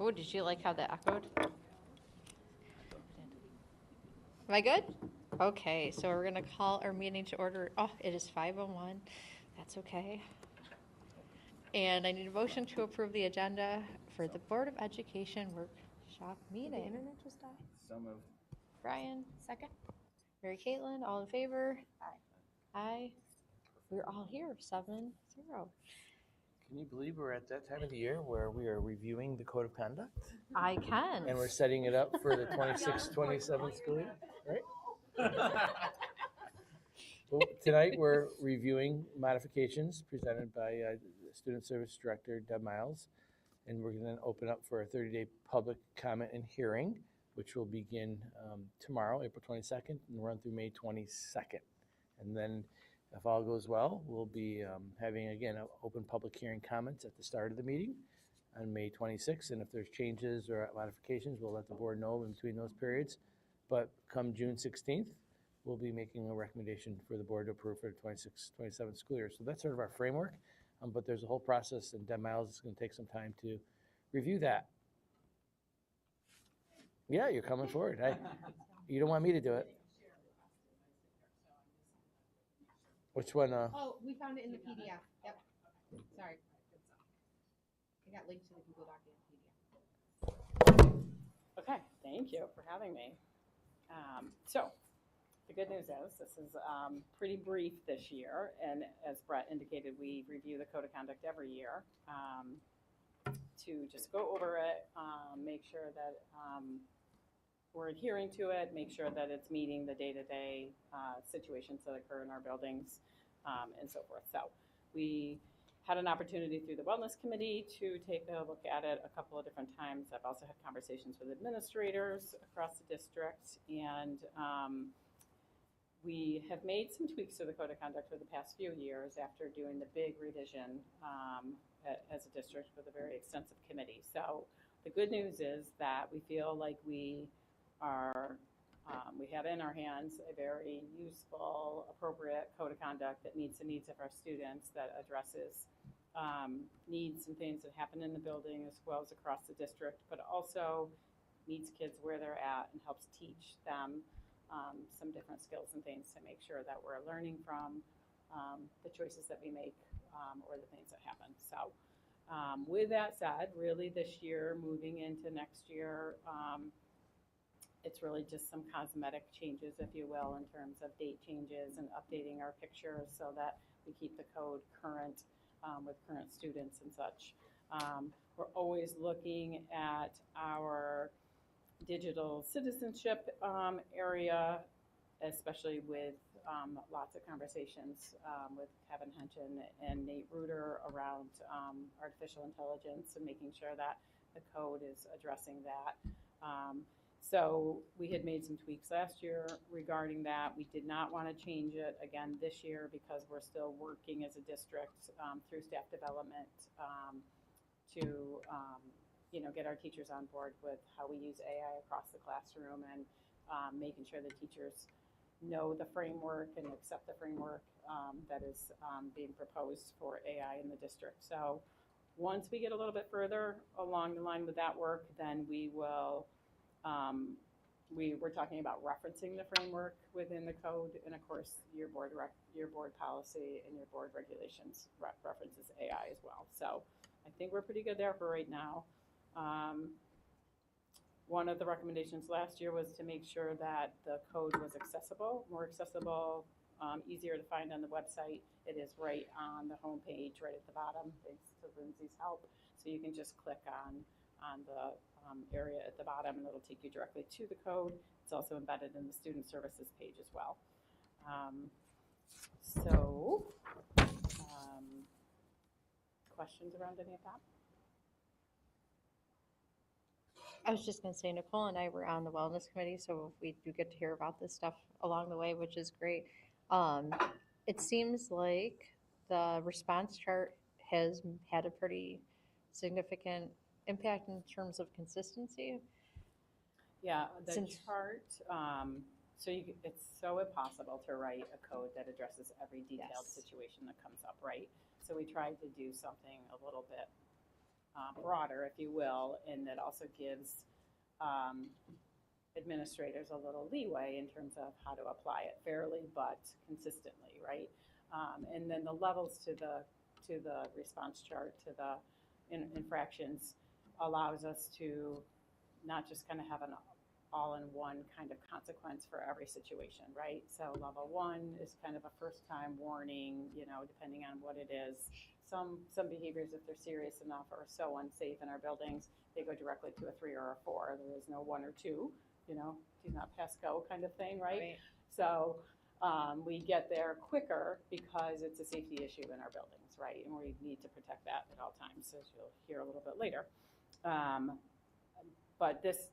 Oh, did you like how that echoed? Am I good? Okay, so we're gonna call our meeting to order. Oh, it is 5:01. That's okay. And I need a motion to approve the agenda for the Board of Education workshop meeting. Did the internet just die? So moved. Brian, Second? Mary Caitlin, all in favor? Aye. Aye. We're all here, 7-0. Can you believe we're at that time of the year where we are reviewing the code of conduct? I can. And we're setting it up for the 26-27 school year, right? Well, tonight we're reviewing modifications presented by Student Service Director Deb Miles. And we're going to open up for a 30-day public comment and hearing, which will begin tomorrow, April 22nd, and run through May 22nd. And then if all goes well, we'll be having, again, an open public hearing comments at the start of the meeting on May 26th. And if there's changes or modifications, we'll let the board know in between those periods. But come June 16th, we'll be making a recommendation for the board to approve for the 26-27 school year. So that's sort of our framework. But there's a whole process, and Deb Miles is going to take some time to review that. Yeah, you're coming forward. You don't want me to do it. Which one? Oh, we found it in the PDF. Yep. Sorry. I got linked to the Google document PDF. Okay, thank you for having me. So the good news is this is pretty brief this year, and as Brett indicated, we review the code of conduct every year to just go over it, make sure that we're adhering to it, make sure that it's meeting the day-to-day situations that occur in our buildings, and so forth. So we had an opportunity through the Wellness Committee to take a look at it a couple of different times. I've also had conversations with administrators across the district, and we have made some tweaks to the code of conduct for the past few years after doing the big revision as a district with a very extensive committee. So the good news is that we feel like we have in our hands a very useful, appropriate code of conduct that meets the needs of our students, that addresses needs and things that happen in the building as well as across the district, but also meets kids where they're at and helps teach them some different skills and things to make sure that we're learning from the choices that we make or the things that happen. So with that said, really this year, moving into next year, it's really just some cosmetic changes, if you will, in terms of date changes and updating our pictures so that we keep the code current with current students and such. We're always looking at our digital citizenship area, especially with lots of conversations with Kevin Henchen and Nate Reuter around artificial intelligence and making sure that the code is addressing that. So we had made some tweaks last year regarding that. We did not want to change it again this year because we're still working as a district through staff development to get our teachers on board with how we use AI across the classroom and making sure the teachers know the framework and accept the framework that is being proposed for AI in the district. So once we get a little bit further along the line with that work, then we will we're talking about referencing the framework within the code, and of course your board policy and your board regulations references AI as well. So I think we're pretty good there for right now. One of the recommendations last year was to make sure that the code was accessible, more accessible, easier to find on the website. It is right on the home page, right at the bottom, thanks to Lindsay's help. So you can just click on the area at the bottom and it'll take you directly to the code. It's also embedded in the student services page as well. Questions around any of that? I was just going to say, Nicole and I were on the Wellness Committee, so we do get to hear about this stuff along the way, which is great. It seems like the response chart has had a pretty significant impact in terms of consistency. Yeah, the chart, it's so impossible to write a code that addresses every detailed situation that comes up, right? So we tried to do something a little bit broader, if you will, and that also gives administrators a little leeway in terms of how to apply it fairly but consistently, right? And then the levels to the response chart, to the infractions, allows us to not just kind of have an all-in-one kind of consequence for every situation, right? So level 1 is kind of a first-time warning, depending on what it is. Some behaviors, if they're serious enough, are so unsafe in our buildings, they go directly to a 3 or a 4. There is no 1 or 2, do not pass go kind of thing, right? So we get there quicker because it's a safety issue in our buildings, right? And we need to protect that at all times, as you'll hear a little bit later. But this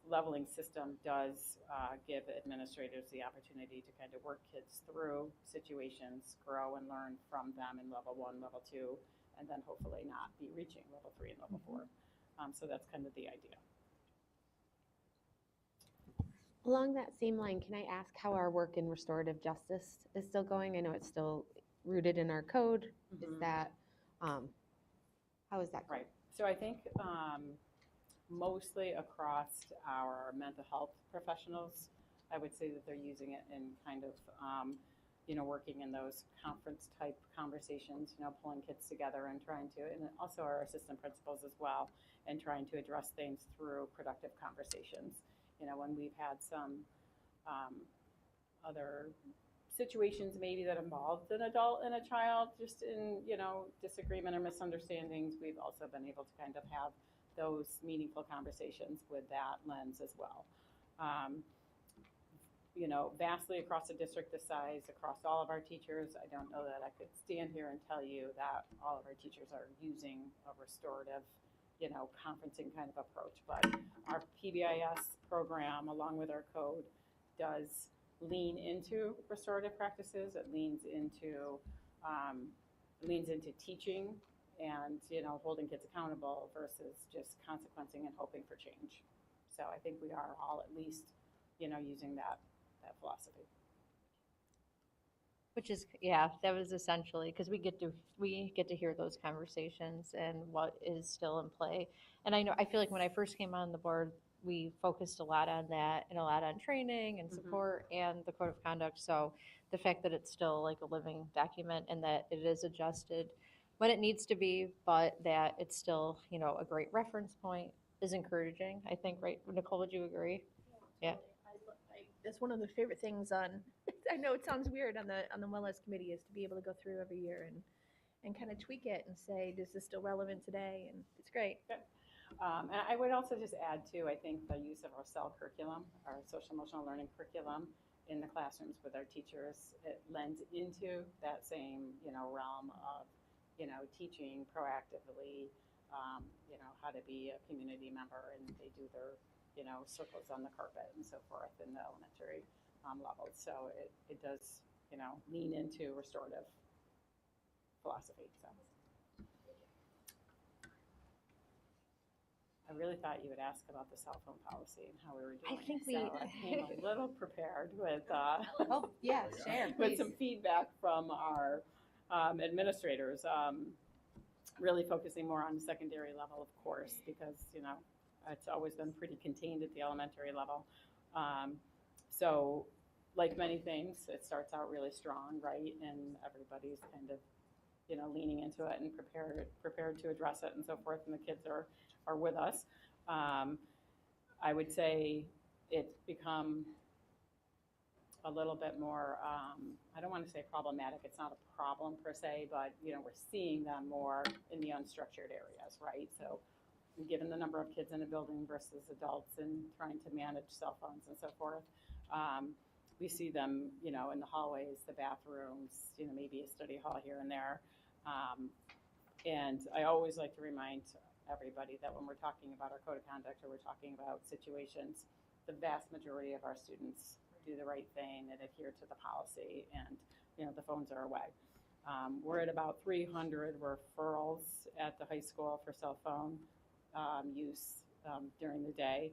leveling system does give administrators the opportunity to kind of work kids through situations, grow and learn from them in level 1, level 2, and then hopefully not be reaching level 3 and level 4. So that's kind of the idea. Along that same line, can I ask how our work in restorative justice is still going? I know it's still rooted in our code. Is that, how is that going? Right. So I think mostly across our mental health professionals, I would say that they're using it in kind of, working in those conference type conversations, pulling kids together and trying to, and also our assistant principals as well, and trying to address things through productive conversations. When we've had some other situations maybe that involved an adult and a child just in, disagreement or misunderstandings, we've also been able to kind of have those meaningful conversations with that lens as well. Vastly across a district this size, across all of our teachers, I don't know that I could stand here and tell you that all of our teachers are using a restorative, conferencing kind of approach. But our PBIS program, along with our code, does lean into restorative practices. It leans into teaching and holding kids accountable versus just consequencing and hoping for change. So I think we are all at least using that philosophy. Which is, that was essentially, because we get to hear those conversations and what is still in play. And I feel like when I first came on the board, we focused a lot on that and a lot on training and support and the code of conduct. So the fact that it's still like a living document and that it is adjusted when it needs to be, but that it's still, a great reference point is encouraging, I think, right? Nicole, would you agree? Yeah. That's one of the favorite things on, I know it sounds weird on the wellness committee, is to be able to go through every year and kind of tweak it and say, is this still relevant today? And it's great. And I would also just add too, I think the use of our SEL curriculum, our social emotional learning curriculum in the classrooms with our teachers, it lends into that same, realm of, teaching proactively, how to be a community member, and they do their, circles on the carpet and so forth in the elementary levels. So it does, lean into restorative philosophy. So I really thought you would ask about the cell phone policy and how we were doing. I think I came a little prepared with Oh, yeah, share, with some feedback from our administrators, really focusing more on the secondary level, of course, because, it's always been pretty contained at the elementary level. So like many things, it starts out really strong, right? And everybody's kind of, leaning into it and prepared to address it and so forth, and the kids are with us. I would say it's become a little bit more, I don't want to say problematic, it's not a problem per se, but we're seeing them more in the unstructured areas, right? So given the number of kids in a building versus adults and trying to manage cell phones and so forth, we see them, in the hallways, the bathrooms, maybe a study hall here and there. And I always like to remind everybody that when we're talking about our code of conduct or we're talking about situations, the vast majority of our students do the right thing and adhere to the policy, and the phones are away. We're at about 300 referrals at the high school for cell phone use during the day,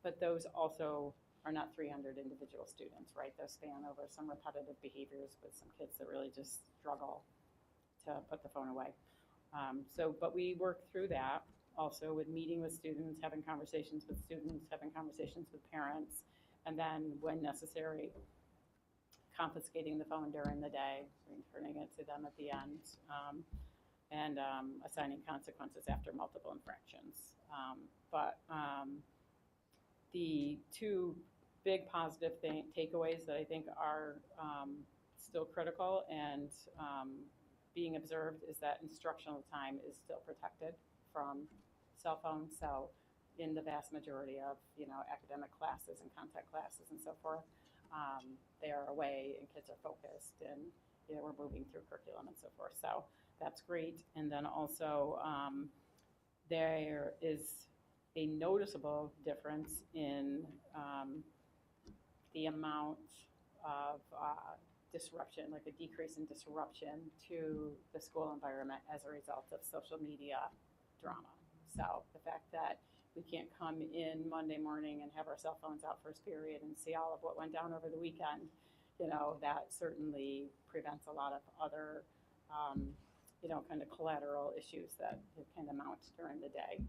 but those also are not 300 individual students, right? Those span over some repetitive behaviors with some kids that really just struggle to put the phone away. But we work through that also with meeting with students, having conversations with students, having conversations with parents, and then when necessary, confiscating the phone during the day, returning it to them at the end, and assigning consequences after multiple infractions. The two big positive takeaways that I think are still critical and being observed is that instructional time is still protected from cell phones. So in the vast majority of academic classes and contact classes and so forth, they are away and kids are focused, and we're moving through curriculum and so forth. So that's great. And then also there is a noticeable difference in the amount of disruption, like a decrease in disruption to the school environment as a result of social media drama. So the fact that we can't come in Monday morning and have our cell phones out first period and see all of what went down over the weekend, that certainly prevents a lot of other, kind of collateral issues that can mount during the day.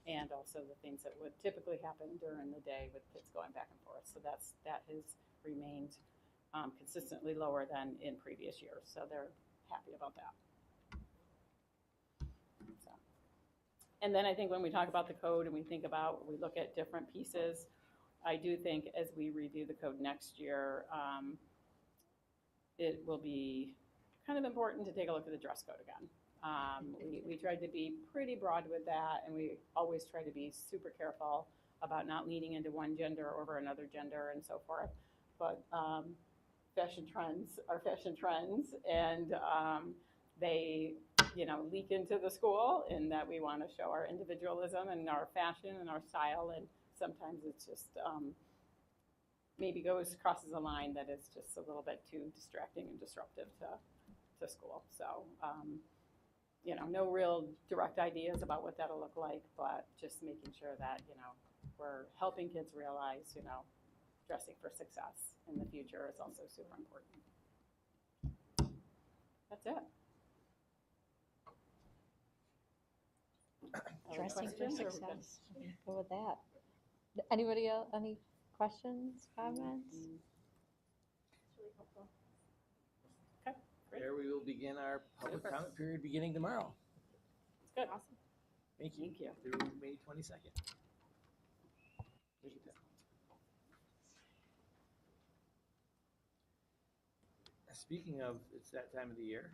And also the things that would typically happen during the day with kids going back and forth. So that has remained consistently lower than in previous years. So they're happy about that. So. And then I think when we talk about the code and we look at different pieces, I do think as we review the code next year, it will be kind of important to take a look at the dress code again. We tried to be pretty broad with that, and we always try to be super careful about not leaning into one gender over another gender and so forth. But fashion trends are fashion trends, and they leak into the school in that we want to show our individualism and our fashion and our style, and sometimes it's just maybe crosses a line that is just a little bit too distracting and disruptive to school. So no real direct ideas about what that'll look like, but just making sure that we're helping kids realize dressing for success in the future is also super important. That's it. Dressing for questions, or we good? success. Go with that. Anybody else? Any questions, comments? It's really helpful. Great. There we will begin our public Super. comment period beginning tomorrow. It's good. Awesome. Thank you. Thank you. Through May 22nd. Speaking of, it's that time of the year,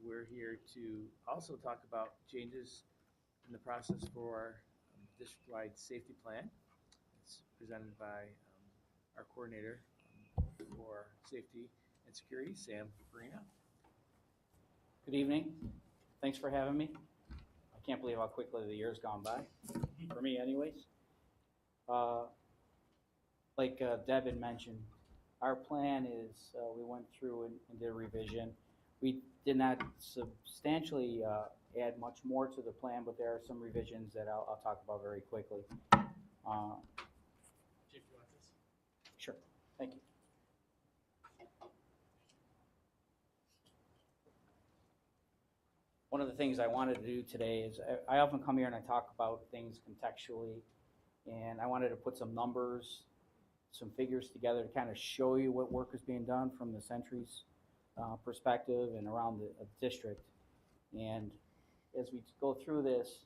we're here to also talk about changes in the process for our district-wide safety plan. It's presented by our coordinator for safety and security, Sam Farina. Good evening. Thanks for having me. I can't believe how quickly the year's gone by, for me anyways. Like Deb had mentioned, our plan is we went through and did a revision. We did not substantially add much more to the plan, but there are some revisions that I'll talk about very quickly. Chief, you want this? Sure. Thank you. One of the things I wanted to do today is I often come here and I talk about things contextually, and I wanted to put some numbers, some figures together to kind of show you what work is being done from the Century's perspective and around the district. And as we go through this,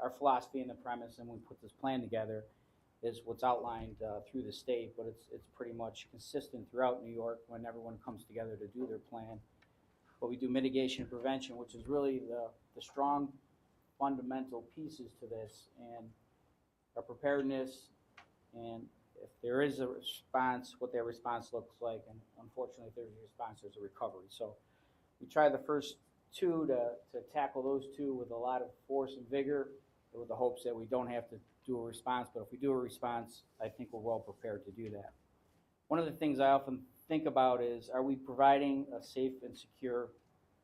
our philosophy and the premise, and we put this plan together, is what's outlined through the state, but it's pretty much consistent throughout New York when everyone comes together to do their plan. But we do mitigation and prevention, which is really the strong fundamental pieces to this, and our preparedness, and if there is a response, what that response looks like, and unfortunately if there's a response, there's a recovery. So we try the first two to tackle those two with a lot of force and vigor, with the hopes that we don't have to do a response, but if we do a response, I think we're well prepared to do that. One of the things I often think about is, are we providing a safe and secure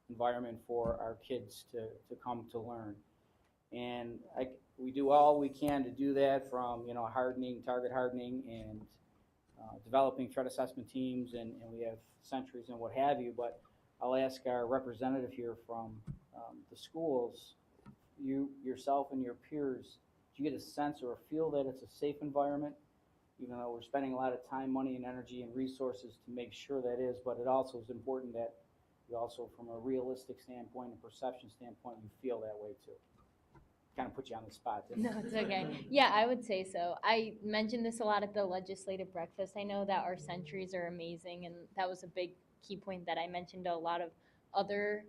environment for our kids to come to learn? And we do all we can to do that, from hardening, target hardening, and developing threat assessment teams, and we have sentries and what have you. But I'll ask our representative here from the schools, you yourself and your peers, do you get a sense or a feel that it's a safe environment? Even though we're spending a lot of time, money, and energy and resources to make sure that is, but it also is important that you also, from a realistic standpoint and perception standpoint, you feel that way too. Kind of put you on the spot, didn't No, it? it's okay. Yeah, I would say so. I mentioned this a lot at the legislative breakfast. I know that our centuries are amazing, and that was a big key point that I mentioned to a lot of other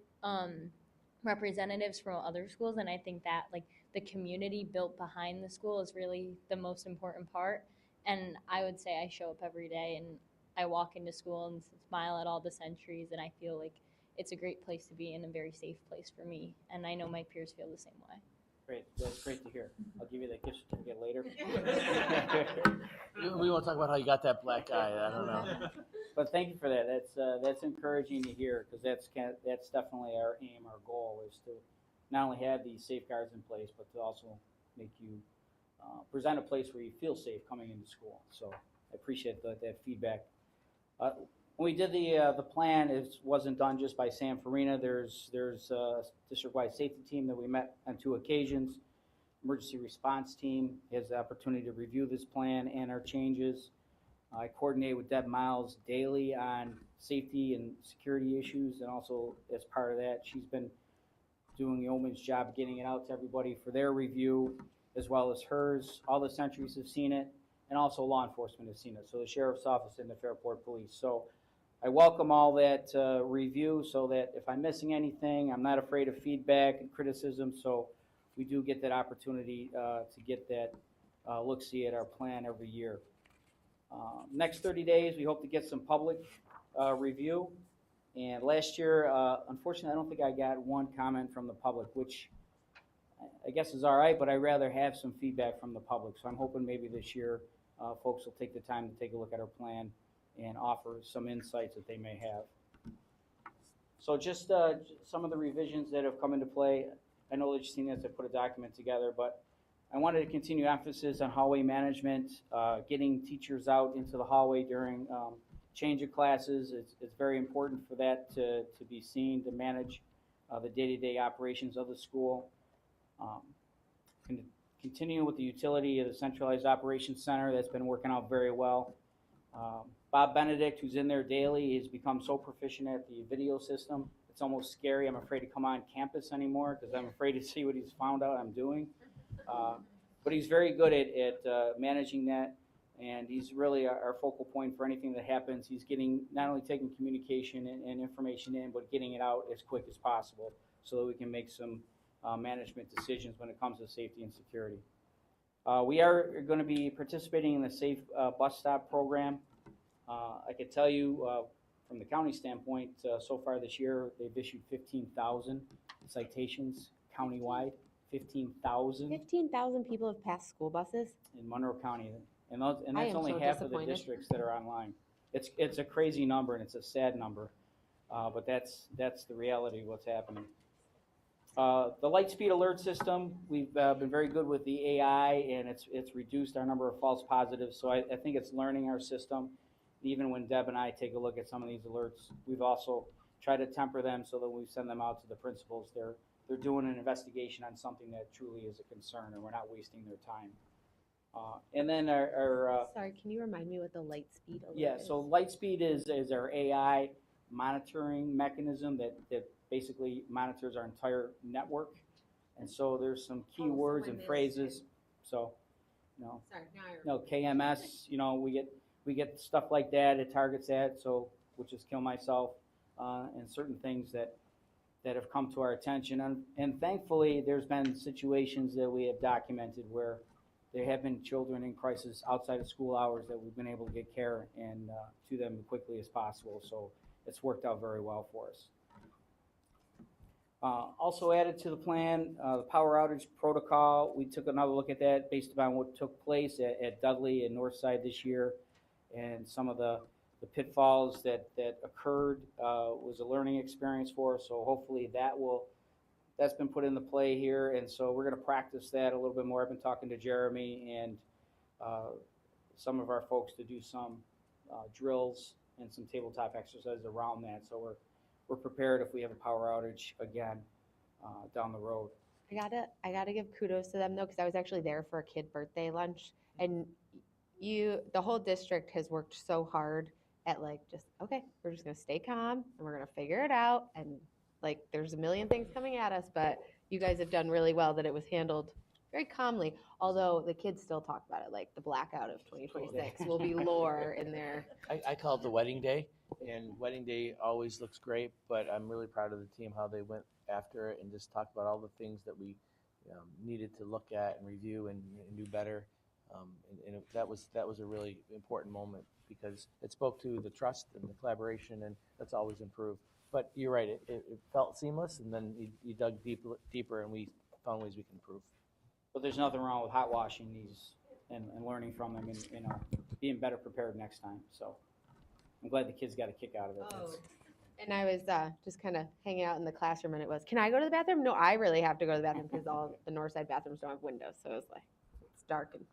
representatives from other schools. And I think that like the community built behind the school is really the most important part. And I would say I show up every day and I walk into school and smile at all the centuries, and I feel like it's a great place to be and a very safe place for me. And I know my peers feel the same way. Great, that's great to hear. I'll give you that gift certificate later. We won't talk about how you got that black eye, I don't know. But thank you for that. That's encouraging to hear, because that's definitely our aim, our goal is to not only have these safeguards in place, but to also make you present a place where you feel safe coming into school. So I appreciate that feedback. When we did the plan, it wasn't done just by Sam Farina. There's a district-wide safety team that we met on 2 occasions. Emergency response team has the opportunity to review this plan and our changes. I coordinate with Deb Miles daily on safety and security issues, and also as part of that, she's been doing the yeoman's job getting it out to everybody for their review, as well as hers. All the centuries have seen it, and also law enforcement has seen it, so the Sheriff's Office and the Fairport Police. So I welcome all that review, so that if I'm missing anything, I'm not afraid of feedback and criticism, so we do get that opportunity to get that look-see at our plan every year. Next 30 days, we hope to get some public review. And last year, unfortunately, I don't think I got one comment from the public, which I guess is all right, but I'd rather have some feedback from the public. So I'm hoping maybe this year folks will take the time to take a look at our plan and offer some insights that they may have. So just some of the revisions that have come into play. I know that you've seen this, I put a document together, but I wanted to continue emphasis on hallway management, getting teachers out into the hallway during change of classes. It's very important for that to be seen, to manage the day-to-day operations of the school. Continue with the utility of the centralized operations center. That's been working out very well. Bob Benedict, who's in there daily, has become so proficient at the video system. It's almost scary. I'm afraid to come on campus anymore because I'm afraid to see what he's found out I'm doing. But he's very good at managing that, and he's really our focal point for anything that happens. He's getting, not only taking communication and information in, but getting it out as quick as possible so that we can make some management decisions when it comes to safety and security. We are going to be participating in the Safe Bus Stop program. I could tell you from the county standpoint, so far this year, they've issued 15,000 citations countywide. 15,000 15,000 people have passed school buses. in Monroe County, and I that's am only so half of the disappointed. districts that are online. It's a crazy number, and it's a sad number, but that's the reality of what's happening. The light speed alert system, we've been very good with the AI, and it's reduced our number of false positives. So I think it's learning our system. Even when Deb and I take a look at some of these alerts, we've also tried to temper them so that when we send them out to the principals, they're doing an investigation on something that truly is a concern, and we're not wasting their time. And then our Sorry, can you remind me what the light speed alert yeah, is? so Lightspeed is our AI monitoring mechanism that basically monitors our entire network. And so there's some key Oh, so words I and missed phrases. So, Sorry, now I KMS, we get stuff like that. It targets that. So, which is Kill Myself, and certain things that have come to our attention. And thankfully, there's been situations that we have documented where there have been children in crisis outside of school hours that we've been able to get care and to them as quickly as possible. So it's worked out very well for us. Also added to the plan, the power outage protocol. We took another look at that based upon what took place at Dudley and Northside this year, and some of the pitfalls that occurred was a learning experience for us. So hopefully that's been put into play here, and so we're going to practice that a little bit more. I've been talking to Jeremy and some of our folks to do some drills and some tabletop exercises around that. So we're prepared if we have a power outage again down the road. I gotta give kudos to them though, because I was actually there for a kid birthday lunch, and the whole district has worked so hard at like just okay, we're just gonna stay calm and we're gonna figure it out, and like there's a million things coming at us, but you guys have done really well that it was handled very calmly. Although the kids still talk about it, like the blackout of 2026 will be lore in there. I call it the wedding day, and wedding day always looks great, but I'm really proud of the team, how they went after it and just talked about all the things that we needed to look at and review and do better. That was a really important moment because it spoke to the trust and the collaboration, and that's always improved. But you're right, it felt seamless, and then you dug deeper, and we found ways we can improve. But there's nothing wrong with hot washing these and learning from them and being better prepared next time. So I'm glad the kids got a kick out of it. That's- And I was just kind of hanging out in the classroom, and it was, can I go to the bathroom? No, I really have to go to the bathroom because all the north side bathrooms don't have windows. So it was like, it's dark. And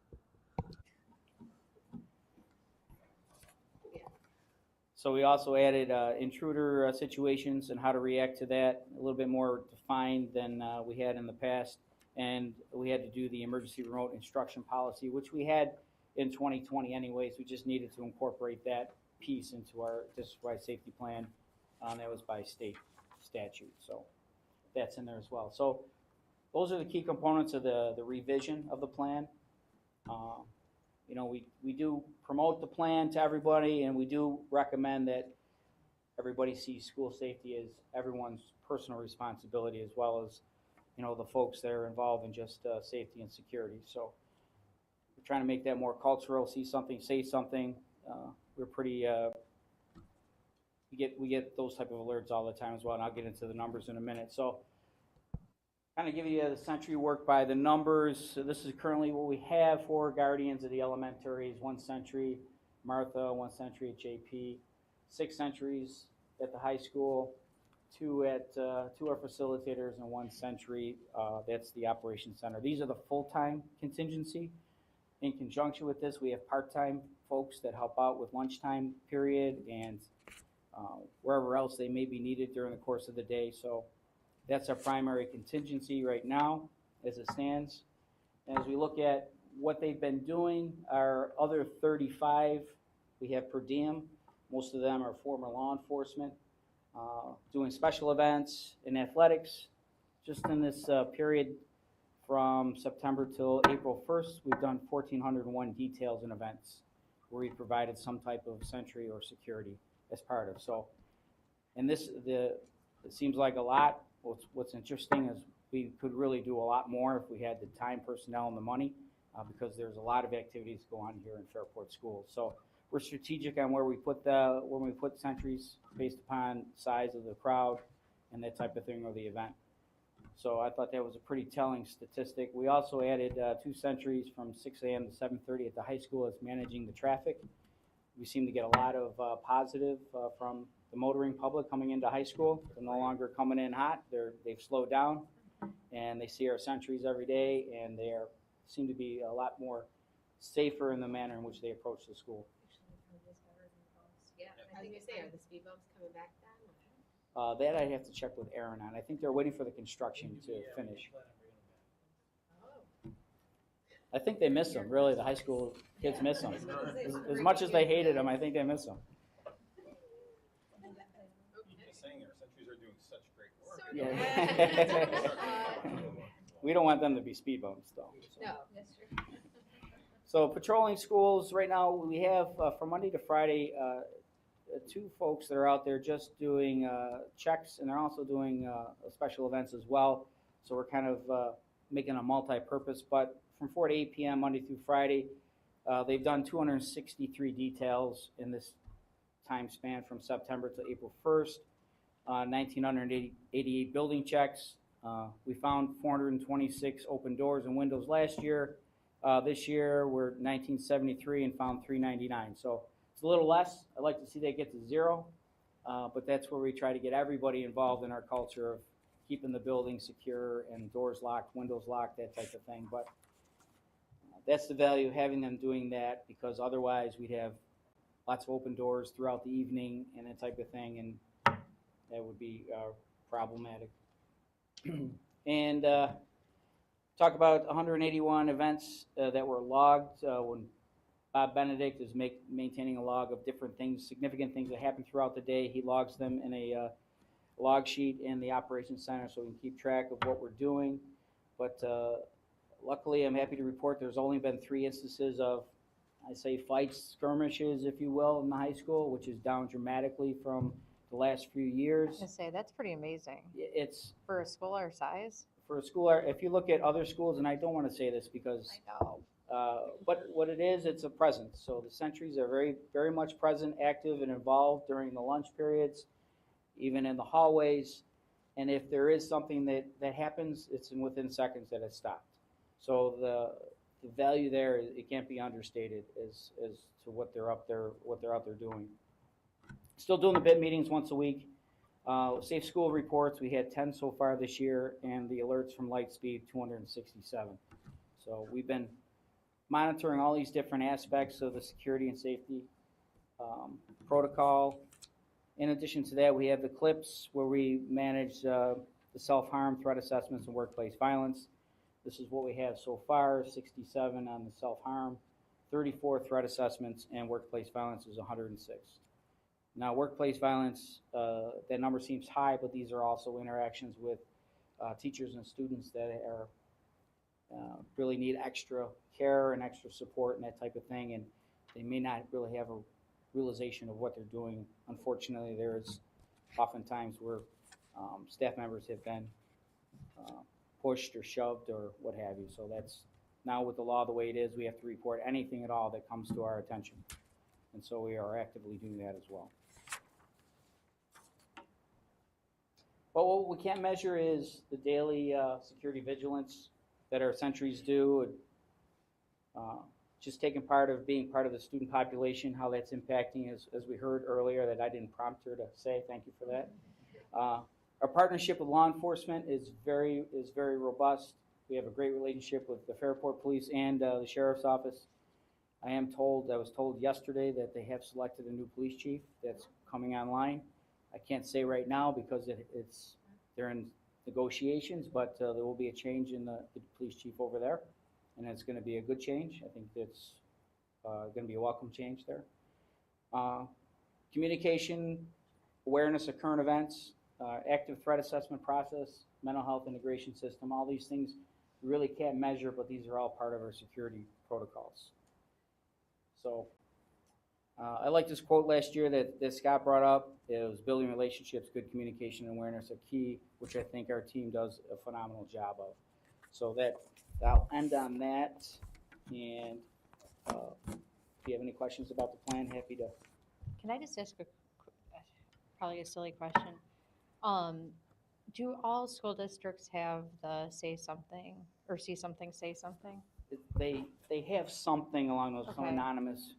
So we also added intruder situations and how to react to that, a little bit more defined than we had in the past. And we had to do the emergency remote instruction policy, which we had in 2020 anyways. We just needed to incorporate that piece into our district-wide safety plan. That was by state statute, so that's in there as well. So those are the key components of the revision of the plan. We do promote the plan to everybody, and we do recommend that everybody sees school safety as everyone's personal responsibility, as well as the folks that are involved in just safety and security. So we're trying to make that more cultural. See something, say something. We're pretty. We get those type of alerts all the time as well, and I'll get into the numbers in a minute. So kind of give you the century work by the numbers. So this is currently what we have for guardians of the elementaries: 1 century, Martha, 1 century at JP, 6 centuries at the high school, 2 are facilitators, and 1 century, that's the operations center. These are the full-time contingency. In conjunction with this, we have part-time folks that help out with lunchtime period and wherever else they may be needed during the course of the day. So that's our primary contingency right now as it stands. And as we look at what they've been doing, our other 35 we have per diem. Most of them are former law enforcement, doing special events in athletics. Just in this period from September till April 1st, we've done 1,401 details and events where we provided some type of sentry or security as part of. So, and it seems like a lot. What's interesting is we could really do a lot more if we had the time, personnel, and the money, because there's a lot of activities go on here in Fairport Schools. So we're strategic on where we put sentries based upon size of the crowd and that type of thing or the event. So I thought that was a pretty telling statistic. We also added 2 sentries from 6 a.m. to 7:30 at the high school as managing the traffic. We seem to get a lot of positive from the motoring public coming into high school. They're no longer coming in hot. They've slowed down, and they see our sentries every day, and they seem to be a lot more safer in the manner in which they approach the school. yeah, I was gonna say, are the speed bumps coming back then? That I'd have to check with Aaron on. I think they're waiting for the construction to finish. I think they miss them, really. The high school kids miss them. As much as they hated them, I think they miss them. Just saying our sentries are doing such great work. Yeah. We don't want them to be speed bumps, though. So. No, that's true. So patrolling schools, right now we have from Monday to Friday 2 folks that are out there just doing checks, and they're also doing special events as well. So we're kind of making a multi-purpose, but from 4 to 8 p.m. Monday through Friday, they've done 263 details in this time span from September to April 1st, 1,988 building checks. We found 426 open doors and windows last year. This year, we're 1,973 and found 399. So it's a little less. I'd like to see that get to 0, but that's where we try to get everybody involved in our culture of keeping the building secure and doors locked, windows locked, that type of thing. But that's the value of having them doing that, because otherwise we'd have lots of open doors throughout the evening and that type of thing, and that would be problematic. And talk about 181 events that were logged when Bob Benedict is maintaining a log of different things, significant things that happen throughout the day. He logs them in a log sheet in the operations center so we can keep track of what we're doing. But luckily, I'm happy to report there's only been 3 instances of, I say, fights, skirmishes, if you will, in the high school, which is down dramatically from the last few years. I say that's pretty amazing It's for a school our size. for a school. If you look at other schools, and I don't want to say this because, I know. but what it is, it's a presence. So the Sentries are very, very much present, active, and involved during the lunch periods, even in the hallways. And if there is something that happens, it's within seconds that it's stopped. So the value there, it can't be understated as to what they're out there doing. Still doing the bid meetings once a week. Safe school reports, we had 10 so far this year, and the alerts from Lightspeed, 267. So we've been monitoring all these different aspects of the security and safety protocol. In addition to that, we have the clips where we manage the self-harm, threat assessments, and workplace violence. This is what we have so far, 67 on the self-harm, 34 threat assessments, and workplace violence is 106. Now, workplace violence, that number seems high, but these are also interactions with teachers and students that are really need extra care and extra support and that type of thing, and they may not really have a realization of what they're doing. Unfortunately, there's oftentimes where staff members have been pushed or shoved or what have you. So that's now with the law the way it is, we have to report anything at all that comes to our attention. And so we are actively doing that as well. But what we can't measure is the daily security vigilance that our sentries do. Just taking part of being part of the student population, how that's impacting, as we heard earlier, that I didn't prompt her to say. Thank you for that. Our partnership with law enforcement is very robust. We have a great relationship with the Fairport Police and the Sheriff's Office. I was told yesterday that they have selected a new police chief that's coming online. I can't say right now because they're in negotiations, but there will be a change in the police chief over there, and it's going to be a good change. I think that's going to be a welcome change there. Communication, awareness of current events, active threat assessment process, mental health integration system, all these things we really can't measure, but these are all part of our security protocols. So I like this quote last year that Scott brought up. It was building relationships, good communication, and awareness are key, which I think our team does a phenomenal job of. So I'll end on that. And if you have any questions about the plan, happy to. Can I just ask probably a silly question? Do all school districts have the say something or see something, say something? They have something along those some Okay. anonymous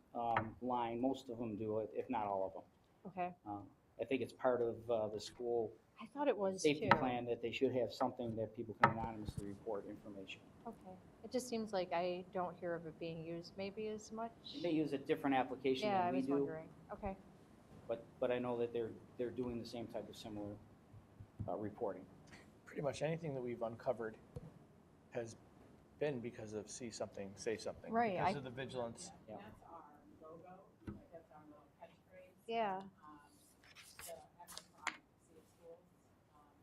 line. Most of them do it, if not all of them. Okay. I think it's part of the school I thought it was safety too. plan that they should have something that people can anonymously report information. Okay. It just seems like I don't hear of it being used maybe as much. They use a different application Yeah, I than we was do, wondering. Okay. but I know that they're doing the same type of similar reporting. Pretty much anything that we've uncovered has been because of see something, say something. Right, Because of the vigilance. Yeah. That's our logo, that's our little catchphrase. Yeah. The effort from Safe Schools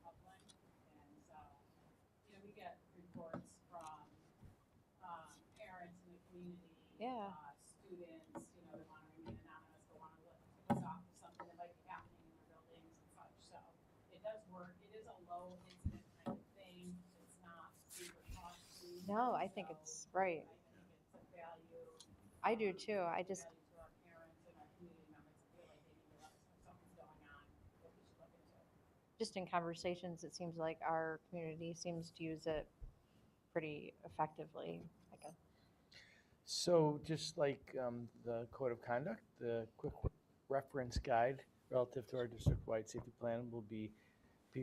Upland. And so, we get reports from parents in the community, Yeah. students, that want to remain anonymous, but want to tip us off of something that might be happening in their buildings and such. So it does work. It is a low incident kind of thing. It's not super costly. No, I think it's right. I think it's a value. I do too. I just, value to our parents and our community members to feel like they need to let us know something's going on, what we should look into. just in conversations, it seems like our community seems to use it pretty effectively. So just like the code of conduct, the quick reference guide relative to our district-wide safety plan will be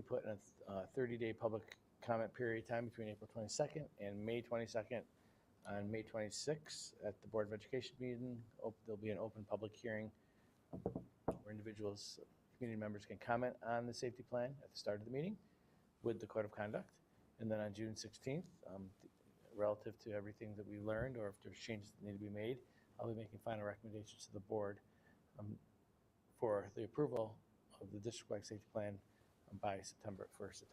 put in a 30-day public comment period time between April 22nd and May 22nd. On May 26th at the Board of Education meeting, there'll be an open public hearing where individuals community members can comment on the safety plan at the start of the meeting with the code of conduct. And then on June 16th, relative to everything that we learned, or if there's changes that need to be made, I'll be making final recommendations to the board for the approval of the district-wide safety plan by September 1st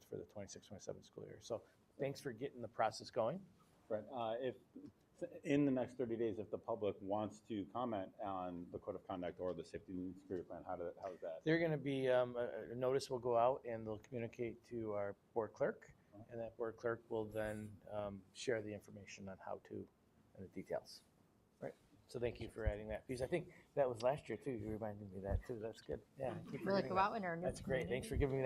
for the 26-27 school year. So thanks for getting the process going. Right, if, in the next 30 days, if the public wants to comment on the code of conduct or the safety and security plan, how is that? They're going to be, a notice will go out and they'll communicate to our board clerk, and that board clerk will then share the information on how to and the details. Right. So thank you for adding that piece. I think that was last year too. You reminded me of that too. That's good. Yeah. keep We're like, forgetting go that. out in our new That's great. community. Thanks for giving me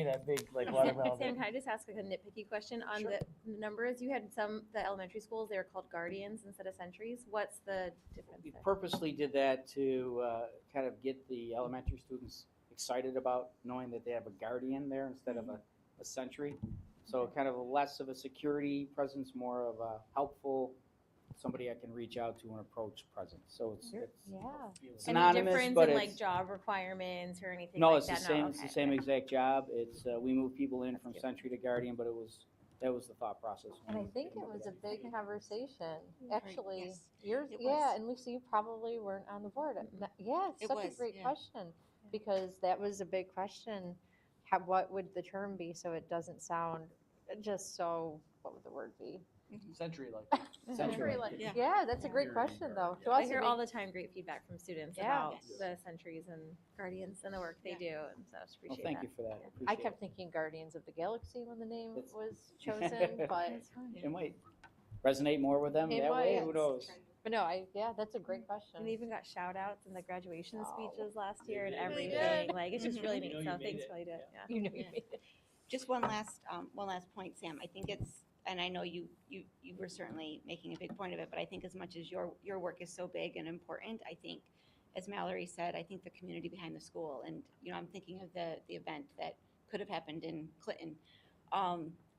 that big, like Sam, watermelon. Sam, can I just ask like a nitpicky question on Sure. the numbers? You had the elementary schools, they were called guardians instead of centuries. What's the difference We there? purposely did that to kind of get the elementary students excited about knowing that they have a guardian there instead of a sentry. So kind of less of a security presence, more of a helpful, somebody I can reach out to and approach presence. So it's Yeah. it's Any anonymous, difference but in it's, like job requirements or anything no, like it's the that? same. It's Okay, the same okay. exact job. It's we move people in from cute. sentry to guardian, but that was the thought process. And I when we think came it up with was a that. big conversation, actually, yes, years, it yeah, was. and Lisa, you probably weren't on the board. Yeah, it's It such a was, great yeah. question, because that was a big question. What would the term be so it doesn't sound just so, what would the word be? Century-like. Century-like. Yeah. Yeah, that's a great question, though. To I us, hear it all makes- the time great feedback from students Yeah. about Yes. the centuries and guardians and the work they Yeah. do, and so I just Well, appreciate thank that. you for that. Yeah. I Appreciate kept thinking Guardians of the Galaxy when the name It's- was chosen, but It might resonate more with them It that way. might. Who knows? that's a great question. And they even got shout outs in the graduation Oh. speeches last year and They did. everything. Like it's just Mhm. really You neat. know you So made thanks it. for it. Yeah. You know, Yeah. Just one last point, Sam. I think it's, and I know you were certainly making a big point of it, but I think as much as your work is so big and important, I think, as Mallory said, I think the community behind the school, and I'm thinking of the event that could have happened in Clinton.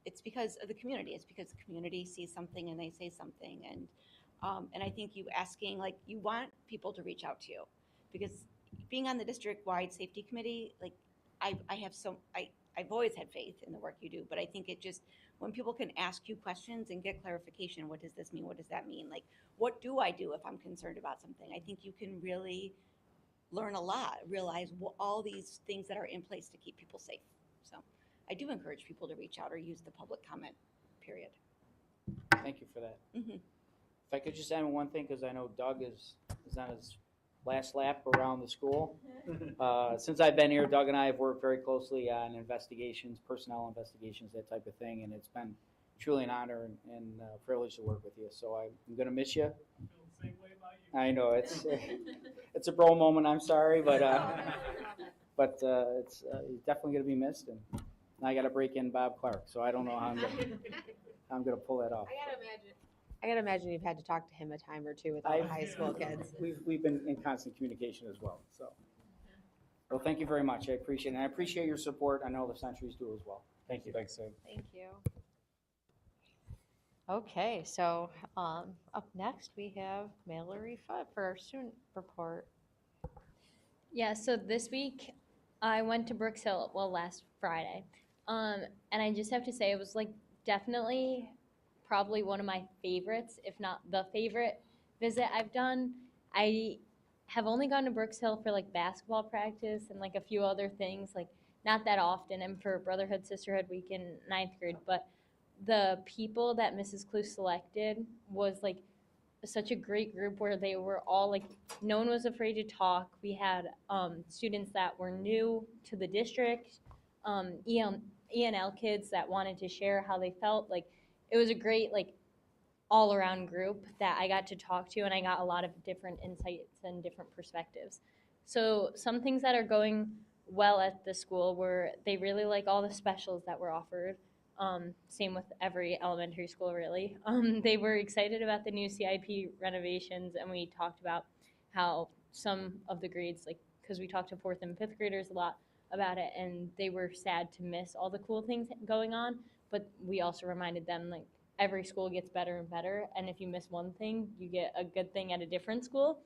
It's because of the community. It's because the community sees something and they say something, and I think you asking, like, you want people to reach out to you, because being on the district-wide safety committee, like I've always had faith in the work you do, but I think it just, when people can ask you questions and get clarification, what does this mean? What does that mean? Like, what do I do if I'm concerned about something? I think you can really learn a lot, realize all these things that are in place to keep people safe. So I do encourage people to reach out or use the public comment period. Thank you for that. Mhm. If I could just add one thing, because I know Doug is on his last lap around the school. Since I've been here, Doug and I have worked very closely on investigations, personnel investigations, that type of thing, and it's been truly an honor and privilege to work with you. So I'm going to miss you. I know it's a bro moment. I'm sorry, but it's he's definitely going to be missed. And now I got to break in Bob Clark, so I don't know how I'm going to pull that off. I gotta imagine you've had to talk to him a time or two with all the high school kids. We've been in constant communication as well. So, well, thank you very much. I appreciate it. And I appreciate your support. I know the Centuries do as well. Thank you. Thanks, Sam. Thank you. Okay, so up next we have Mallory Fudd for our student report. Yeah, so this week I went to Brooks Hill, well, last Friday. And I just have to say it was like definitely probably one of my favorites, if not the favorite visit I've done. I have only gone to Brooks Hill for like basketball practice and like a few other things, like not that often, and for Brotherhood Sisterhood week in 9th grade, but the people that Mrs. Clue selected was like such a great group where they were all like, no one was afraid to talk. We had students that were new to the district, ENL kids that wanted to share how they felt. Like it was a great like all around group that I got to talk to, and I got a lot of different insights and different perspectives. So some things that are going well at the school were they really like all the specials that were offered. Same with every elementary school, really. They were excited about the new CIP renovations, and we talked about how some of the grades, like, because we talked to 4th and 5th graders a lot about it, and they were sad to miss all the cool things going on, but we also reminded them, like, every school gets better and better, and if you miss one thing, you get a good thing at a different school.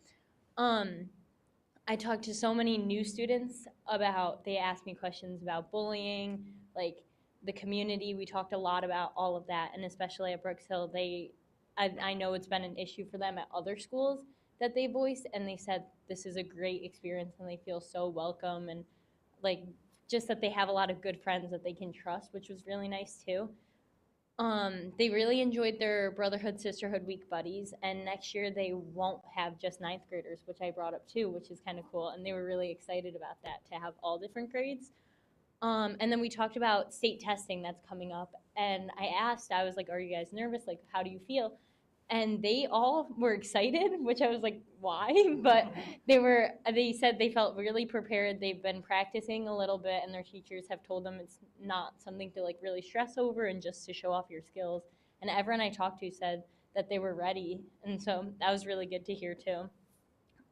I talked to so many new students about, they asked me questions about bullying, like the community. We talked a lot about all of that, and especially at Brooks Hill, I know it's been an issue for them at other schools that they voiced, and they said this is a great experience and they feel so welcome, and like just that they have a lot of good friends that they can trust, which was really nice too. They really enjoyed their Brotherhood Sisterhood Week buddies, and next year they won't have just ninth graders, which I brought up too, which is kind of cool, and they were really excited about that, to have all different grades. And then we talked about state testing that's coming up, and I was like, are you guys nervous? Like, how do you feel? And they all were excited, which I was like, why? But they said they felt really prepared. They've been practicing a little bit, and their teachers have told them it's not something to like really stress over and just to show off your skills. And everyone I talked to said that they were ready, and so that was really good to hear too.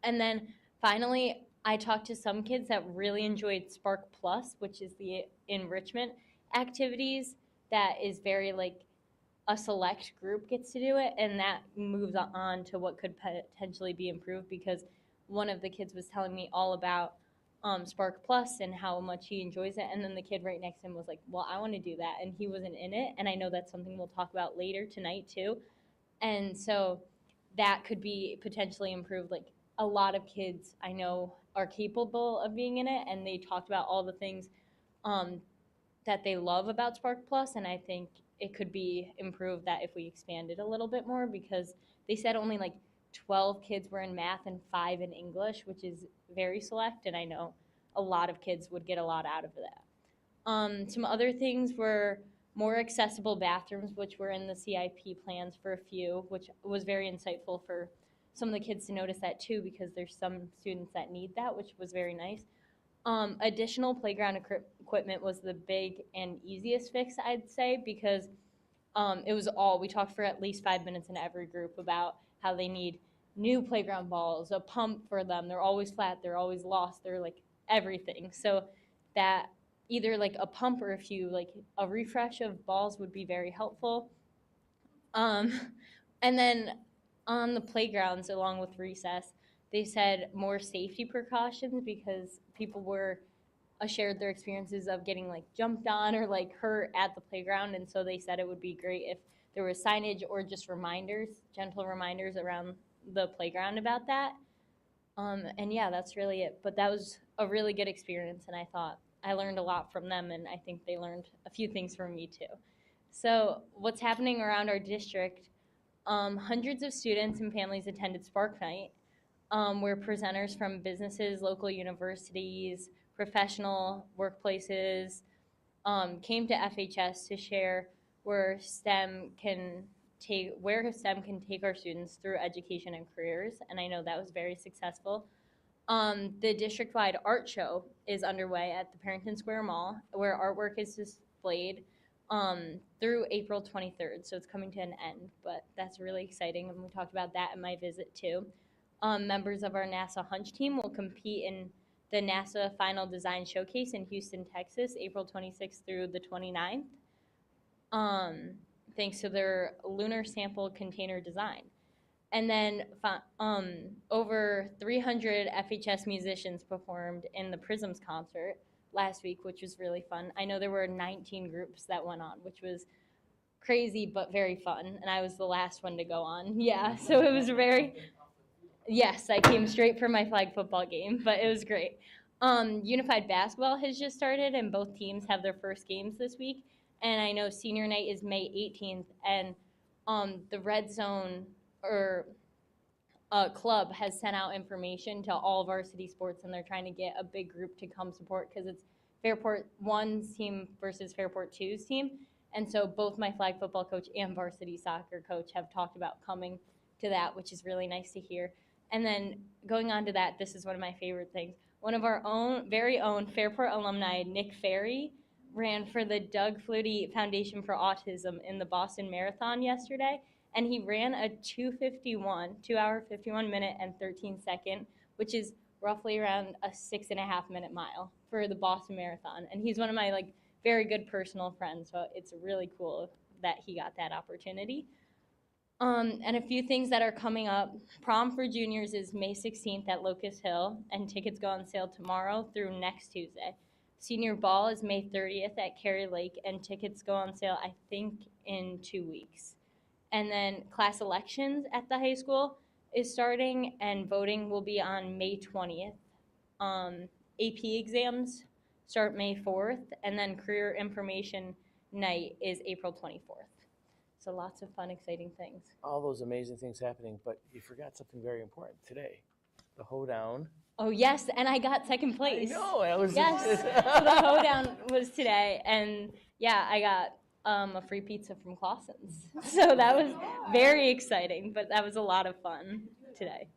And then finally, I talked to some kids that really enjoyed Spark Plus, which is the enrichment activities that is very like a select group gets to do it, and that moves on to what could potentially be improved, because one of the kids was telling me all about Spark Plus and how much he enjoys it, and then the kid right next to him was like, well, I want to do that, and he wasn't in it, and I know that's something we'll talk about later tonight too. And so that could be potentially improved. Like, a lot of kids I know are capable of being in it, and they talked about all the things that they love about Spark Plus, and I think it could be improved that if we expanded a little bit more, because they said only like 12 kids were in math and 5 in English, which is very select, and I know a lot of kids would get a lot out of that. Some other things were more accessible bathrooms, which were in the CIP plans for a few, which was very insightful for some of the kids to notice that too, because there's some students that need that, which was very nice. Additional playground equipment was the big and easiest fix, I'd say, because it was we talked for at least 5 minutes in every group about how they need new playground balls, a pump for them. They're always flat, they're always lost, they're like everything. So that either like a pump or like a refresh of balls would be very helpful. And then on the playgrounds, along with recess, they said more safety precautions, because people shared their experiences of getting like jumped on or like hurt at the playground, and so they said it would be great if there was signage or just gentle reminders around the playground about that. And yeah, that's really it. But that was a really good experience, and I thought I learned a lot from them, and I think they learned a few things from me too. So what's happening around our district? Hundreds of students and families attended Spark Night, where presenters from businesses, local universities, professional workplaces came to FHS to share where STEM can take our students through education and careers, and I know that was very successful. The district-wide art show is underway at the Parrington Square Mall, where artwork is displayed through April 23rd, so it's coming to an end, but that's really exciting, and we talked about that in my visit too. Members of our NASA Hunch team will compete in the NASA Final Design Showcase in Houston, Texas, April 26th through the 29th, thanks to their lunar sample container design. And then over 300 FHS musicians performed in the Prisms concert last week, which was really fun. I know there were 19 groups that went on, which was crazy but very fun, and I was the last one to go on. Yeah, so it was yes, I came straight from my flag football game, but it was great. Unified basketball has just started, and both teams have their first games this week, and I know senior night is May 18th, and the Red Zone club has sent out information to all varsity sports, and they're trying to get a big group to come support, because it's Fairport 1's team versus Fairport 2's team. And so both my flag football coach and varsity soccer coach have talked about coming to that, which is really nice to hear. And then going on to that, this is one of my favorite things. One of our very own Fairport alumni, Nick Ferry, ran for the Doug Flutie Foundation for Autism in the Boston Marathon yesterday, and he ran a 2 hour, 51 minute, and 13 second, which is roughly around a 6.5 minute mile for the Boston Marathon. And he's one of my very good personal friends, so it's really cool that he got that opportunity. And a few things that are coming up. Prom for juniors is May 16th at Locust Hill, and tickets go on sale tomorrow through next Tuesday. Senior ball is May 30th at Cary Lake, and tickets go on sale, I think, in 2 weeks. And then class elections at the high school is starting, and voting will be on May 20th. AP exams start May 4th, and then career information night is April 24th. So lots of fun, exciting things. All those amazing things happening, but you forgot something very important today. The hoedown. Oh, yes, and I got second place. I know, I was. Yes, so the hoedown was today, and yeah, I got a free pizza from Clausen's. So that was very exciting, but that was a lot of fun today.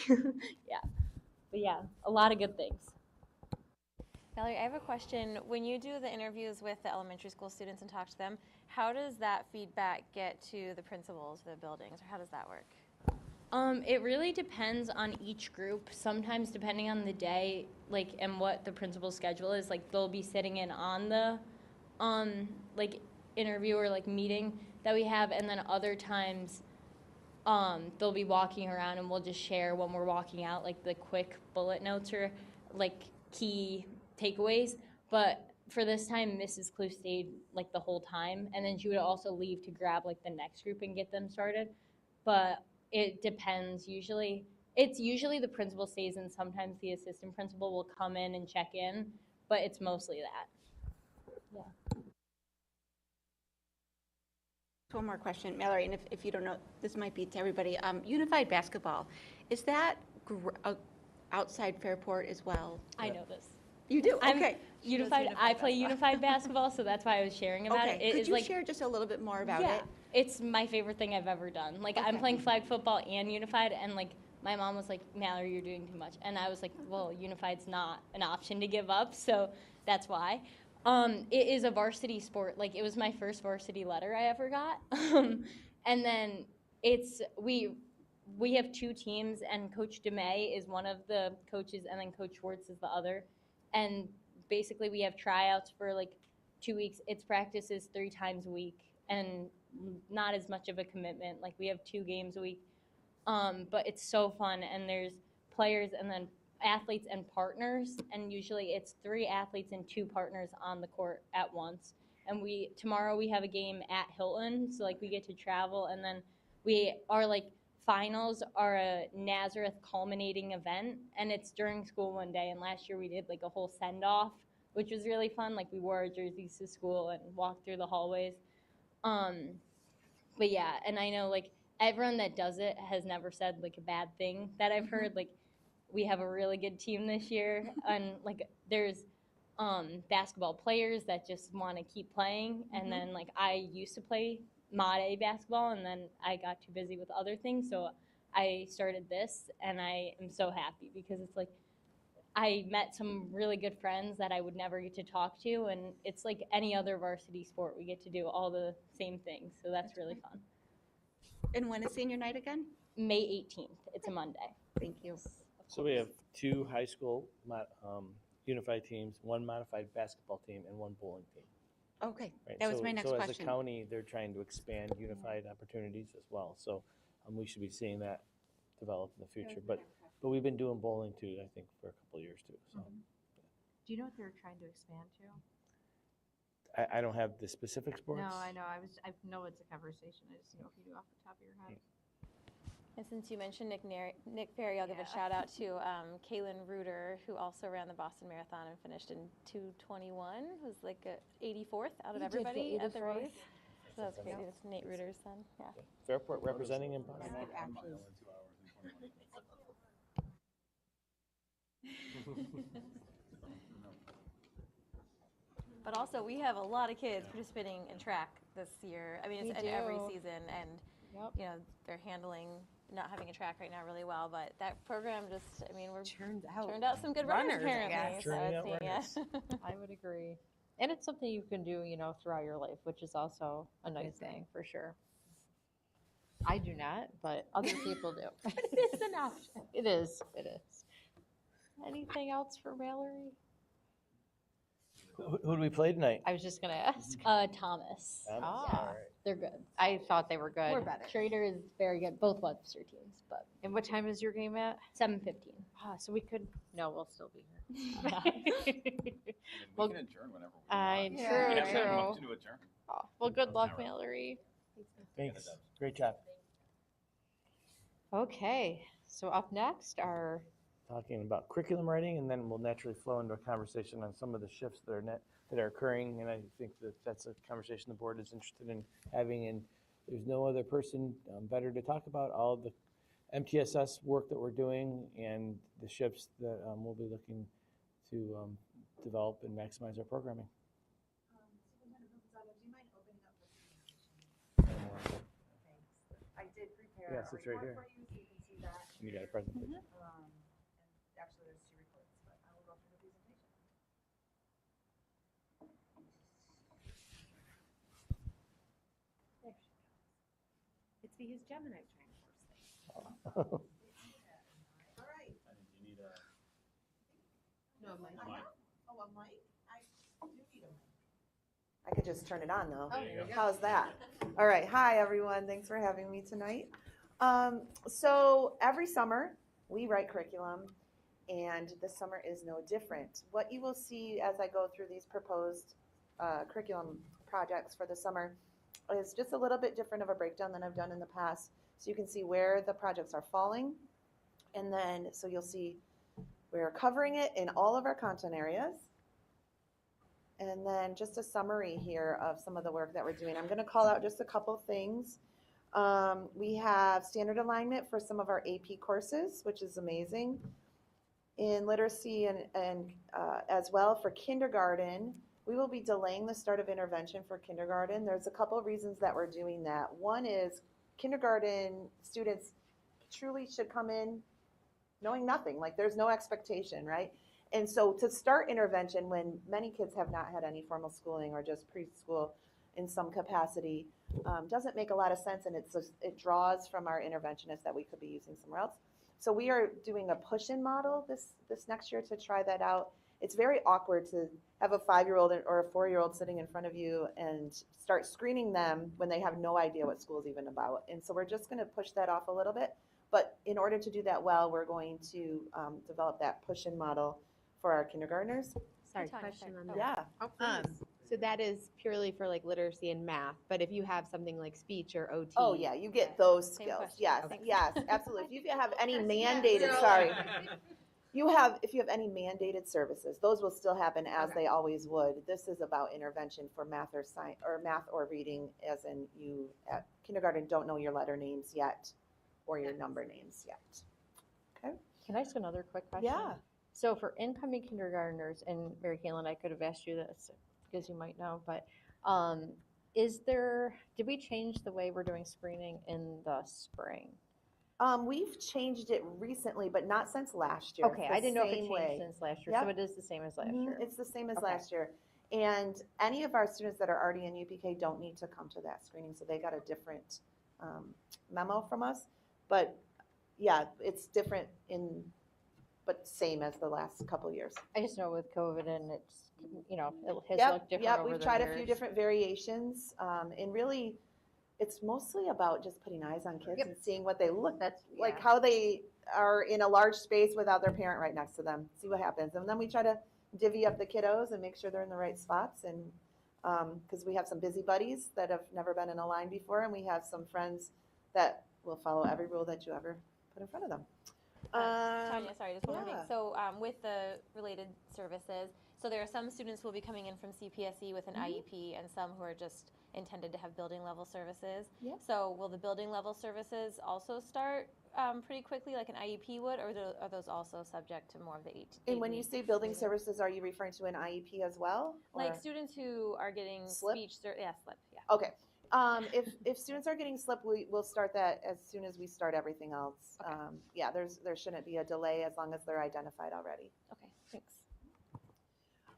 Yeah, but yeah, a lot of good things. Valerie, I have a question. When you do the interviews with the elementary school students and talk to them, how does that feedback get to the principals of the buildings, or how does that work? It really depends on each group. Sometimes, depending on the day, like, and what the principal's schedule is, like, they'll be sitting in on the, like, interview or, like, meeting that we have, and then other times, they'll be walking around and we'll just share when we're walking out, like, the quick bullet notes or, like, key takeaways. But for this time, Mrs. Clue stayed, like, the whole time, and then she would also leave to grab, like, the next group and get them started. But it depends. It's usually the principal stays, and sometimes the assistant principal will come in and check in, but it's mostly that. Yeah. One more question, Mallory, and if you don't know, this might be to everybody. Unified basketball, is that outside Fairport as well? I know this. You do? I'm Okay. I play unified basketball, so that's why I was sharing about it. Okay. Could you like, share just a little bit more about yeah, it? It's my favorite thing I've ever done. Like, I'm playing flag football and unified, and, like, my mom was like, Mallory, you're doing too much. And I was like, well, unified's not an option to give up, so that's why. It is a varsity sport. Like, it was my first varsity letter I ever got. And then we have 2 teams, and Coach DeMay is one of the coaches, and then Coach Schwartz is the other. And basically we have tryouts for, like, 2 weeks. It's practices 3 times a week, and not as much of a commitment. Like, we have 2 games a week. But it's so fun, and there's players and then athletes and partners, and usually it's 3 athletes and 2 partners on the court at once. And tomorrow we have a game at Hilton, so, like, we get to travel, and then finals are a Nazareth culminating event, and it's during school one day. And last year we did, like, a whole send-off, which was really fun. Like, we wore our jerseys to school and walked through the hallways. But yeah, and I know, like, everyone that does it has never said, like, a bad thing that I've heard. Like, we have a really good team this year, and, like, there's basketball players that just want to keep playing, and then, like, I used to play Mod A basketball, and then I got too busy with other things, so I started this, and I am so happy because it's like I met some really good friends that I would never get to talk to, and it's like any other varsity sport. We get to do all the same things, so that's really fun. And when is senior night again? May 18th. It's a Monday. Thank you. So we have 2 high school unified teams, 1 modified basketball team, and 1 bowling team. Okay, Right? that was my next So as a question. county, they're trying to expand unified opportunities as well. So we should be seeing that develop in the future. But we've been doing bowling too, I think, for a couple of years too. So Do you know what they're trying to expand to? I don't have the specific sports. No, I know. I know it's a conversation. I just know if you do off the top of your head. And since you mentioned Nick Ferry, I'll give a shout out to Kaylin Reuter, who also ran the Boston Marathon and finished in 2:21. Was like a 84th out of everybody at the race. So that's crazy. That's Nate Reuter's son. Yeah. Fairport representing in Boston. But also, we have a lot of kids participating in track this year. I mean, it's in every season, and you know, they're handling not having a track right now really well. But that program just, I mean, we're turned out some good runners apparently. Turning out runners. I would agree. And it's something you can do, you know, throughout your life, which is also a nice thing for sure. I do not, but other people do. It is an option. It is. Anything else for Mallory? Who do we play tonight? I was just gonna ask. Thomas. Thomas? Ah. All right. They're good. I thought they were good. We're better. Schrader is very good. Both Webster teams, but And what time is your game at? 7:15. Ah, so we could. No, we'll still be here. We can adjourn whenever we I want. true, We can have a true. motion to adjourn. Oh, well, good luck, Mallory. Thanks. Great job. Okay, so up next are Talking about curriculum writing, and then we'll naturally flow into a conversation on some of the shifts that are occurring. And I think that that's a conversation the board is interested in having. And there's no other person better to talk about all the MTSS work that we're doing and the shifts that we'll be looking to develop and maximize our programming. I did prepare Yes, a it's right report here. for you, so you can see that. You got a presentation. And actually, there's 2 reports, but I will go through the presentation. There she goes. It's because Gemini's trying to force things. All right. You need a. No, I'm like, Oh, a mic? I do need a mic. I could just turn it on though. oh, there you go. How's that? All right. Hi, everyone. Thanks for having me tonight. So every summer we write curriculum, and this summer is no different. What you will see as I go through these proposed curriculum projects for the summer is just a little bit different of a breakdown than I've done in the past. So you can see where the projects are falling, and then so you'll see we're covering it in all of our content areas. And then just a summary here of some of the work that we're doing. I'm going to call out just a couple things. We have standard alignment for some of our AP courses, which is amazing. In literacy and as well for kindergarten, we will be delaying the start of intervention for kindergarten. There's a couple of reasons that we're doing that. One is kindergarten students truly should come in knowing nothing, like there's no expectation, right? And so to start intervention when many kids have not had any formal schooling or just preschool in some capacity doesn't make a lot of sense, and it draws from our interventionists that we could be using somewhere else. So we are doing a push-in model this next year to try that out. It's very awkward to have a 5-year-old or a 4-year-old sitting in front of you and start screening them when they have no idea what school is even about. And so we're just going to push that off a little bit. But in order to do that well, we're going to develop that push-in model for our kindergartners. Sorry, Tanya, question sorry. on Oh. that. So that is purely for like literacy and math, but if you have something like speech or OT. Oh yeah, you get those Same skills. question. Yes, Okay. yes, absolutely. If you have any mandated, sorry, if you have any mandated services, those will still happen as they always would. This is about intervention for math or science or math or reading, as in you at kindergarten don't know your letter names yet or your number names yet. Okay. Can I ask another quick question? Yeah. So for incoming kindergartners, and Mary Caitlin, I could have asked you this because you might know, but did we change the way we're doing screening in the spring? We've changed it recently, but not since last year. Okay, The I didn't know if it same changed way. since last year, Yep. so it is the same as last Mhm, year. It's the same as Okay. last year. And any of our students that are already in UPK don't need to come to that screening, so they got a different memo from us. But yeah, it's different but same as the last couple of years. I just know with COVID and it's, it has Yep, looked different yep, over we've the tried a years. few different variations, and really, it's mostly about just putting eyes on kids Yep. and seeing what they look That's like, yeah. how they are in a large space without their parent right next to them. See what happens, and then we try to divvy up the kiddos and make sure they're in the right spots. And because we have some busy buddies that have never been in a line before, and we have some friends that will follow every rule that you ever put in front of them. Tanya, sorry, just one more thing. yeah. So with the related services, so there are some students who will be coming in from CPSE with an IEP and some who are just intended to have building level services. Yeah. So will the building level services also start pretty quickly like an IEP would, or are those also subject to more of the 8 And when you weeks say building later? services, are you referring to an IEP as well? Like or- students who are getting SLIP? speech, SLIP, yeah. Okay. If students are getting SLIP, we'll start that as soon as we start everything else. Okay. Yeah, there shouldn't be a delay as long as they're identified already. Okay, thanks.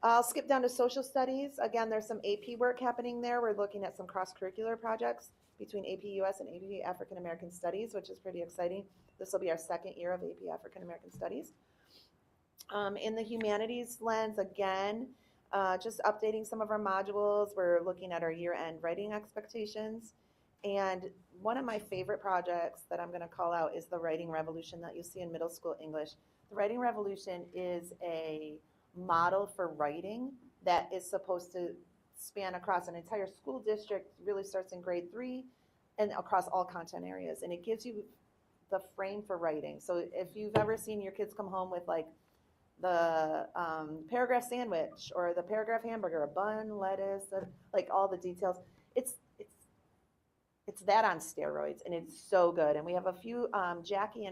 I'll skip down to social studies. Again, there's some AP work happening there. We're looking at some cross-curricular projects between AP US and AP African American Studies, which is pretty exciting. This will be our second year of AP African American Studies. In the humanities lens, again, just updating some of our modules. We're looking at our year-end writing expectations. And one of my favorite projects that I'm going to call out is the Writing Revolution that you see in middle school English. The Writing Revolution is a model for writing that is supposed to span across an entire school district, really starts in grade 3 and across all content areas. And it gives you the frame for writing. So if you've ever seen your kids come home with like the paragraph sandwich or the paragraph hamburger, a bun, lettuce, like all the details, it's that on steroids, and it's so good. And we have a few, Jackie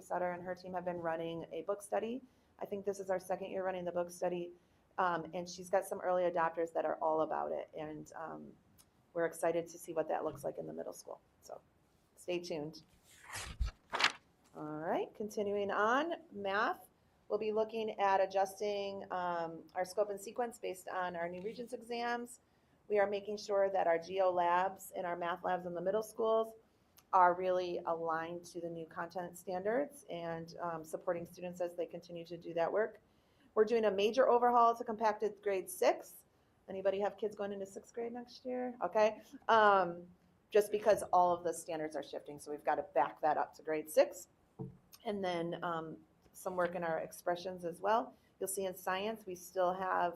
Sutter and her team have been running a book study. I think this is our second year running the book study. And she's got some early adopters that are all about it. And we're excited to see what that looks like in the middle school. So stay tuned. All right, continuing on, math. We'll be looking at adjusting our scope and sequence based on our new Regents exams. We are making sure that our geo labs and our math labs in the middle schools are really aligned to the new content standards and supporting students as they continue to do that work. We're doing a major overhaul to compacted grade 6. Anybody have kids going into 6th grade next year? Okay. Just because all of the standards are shifting, so we've got to back that up to grade 6. And then some work in our expressions as well. You'll see in science, we still have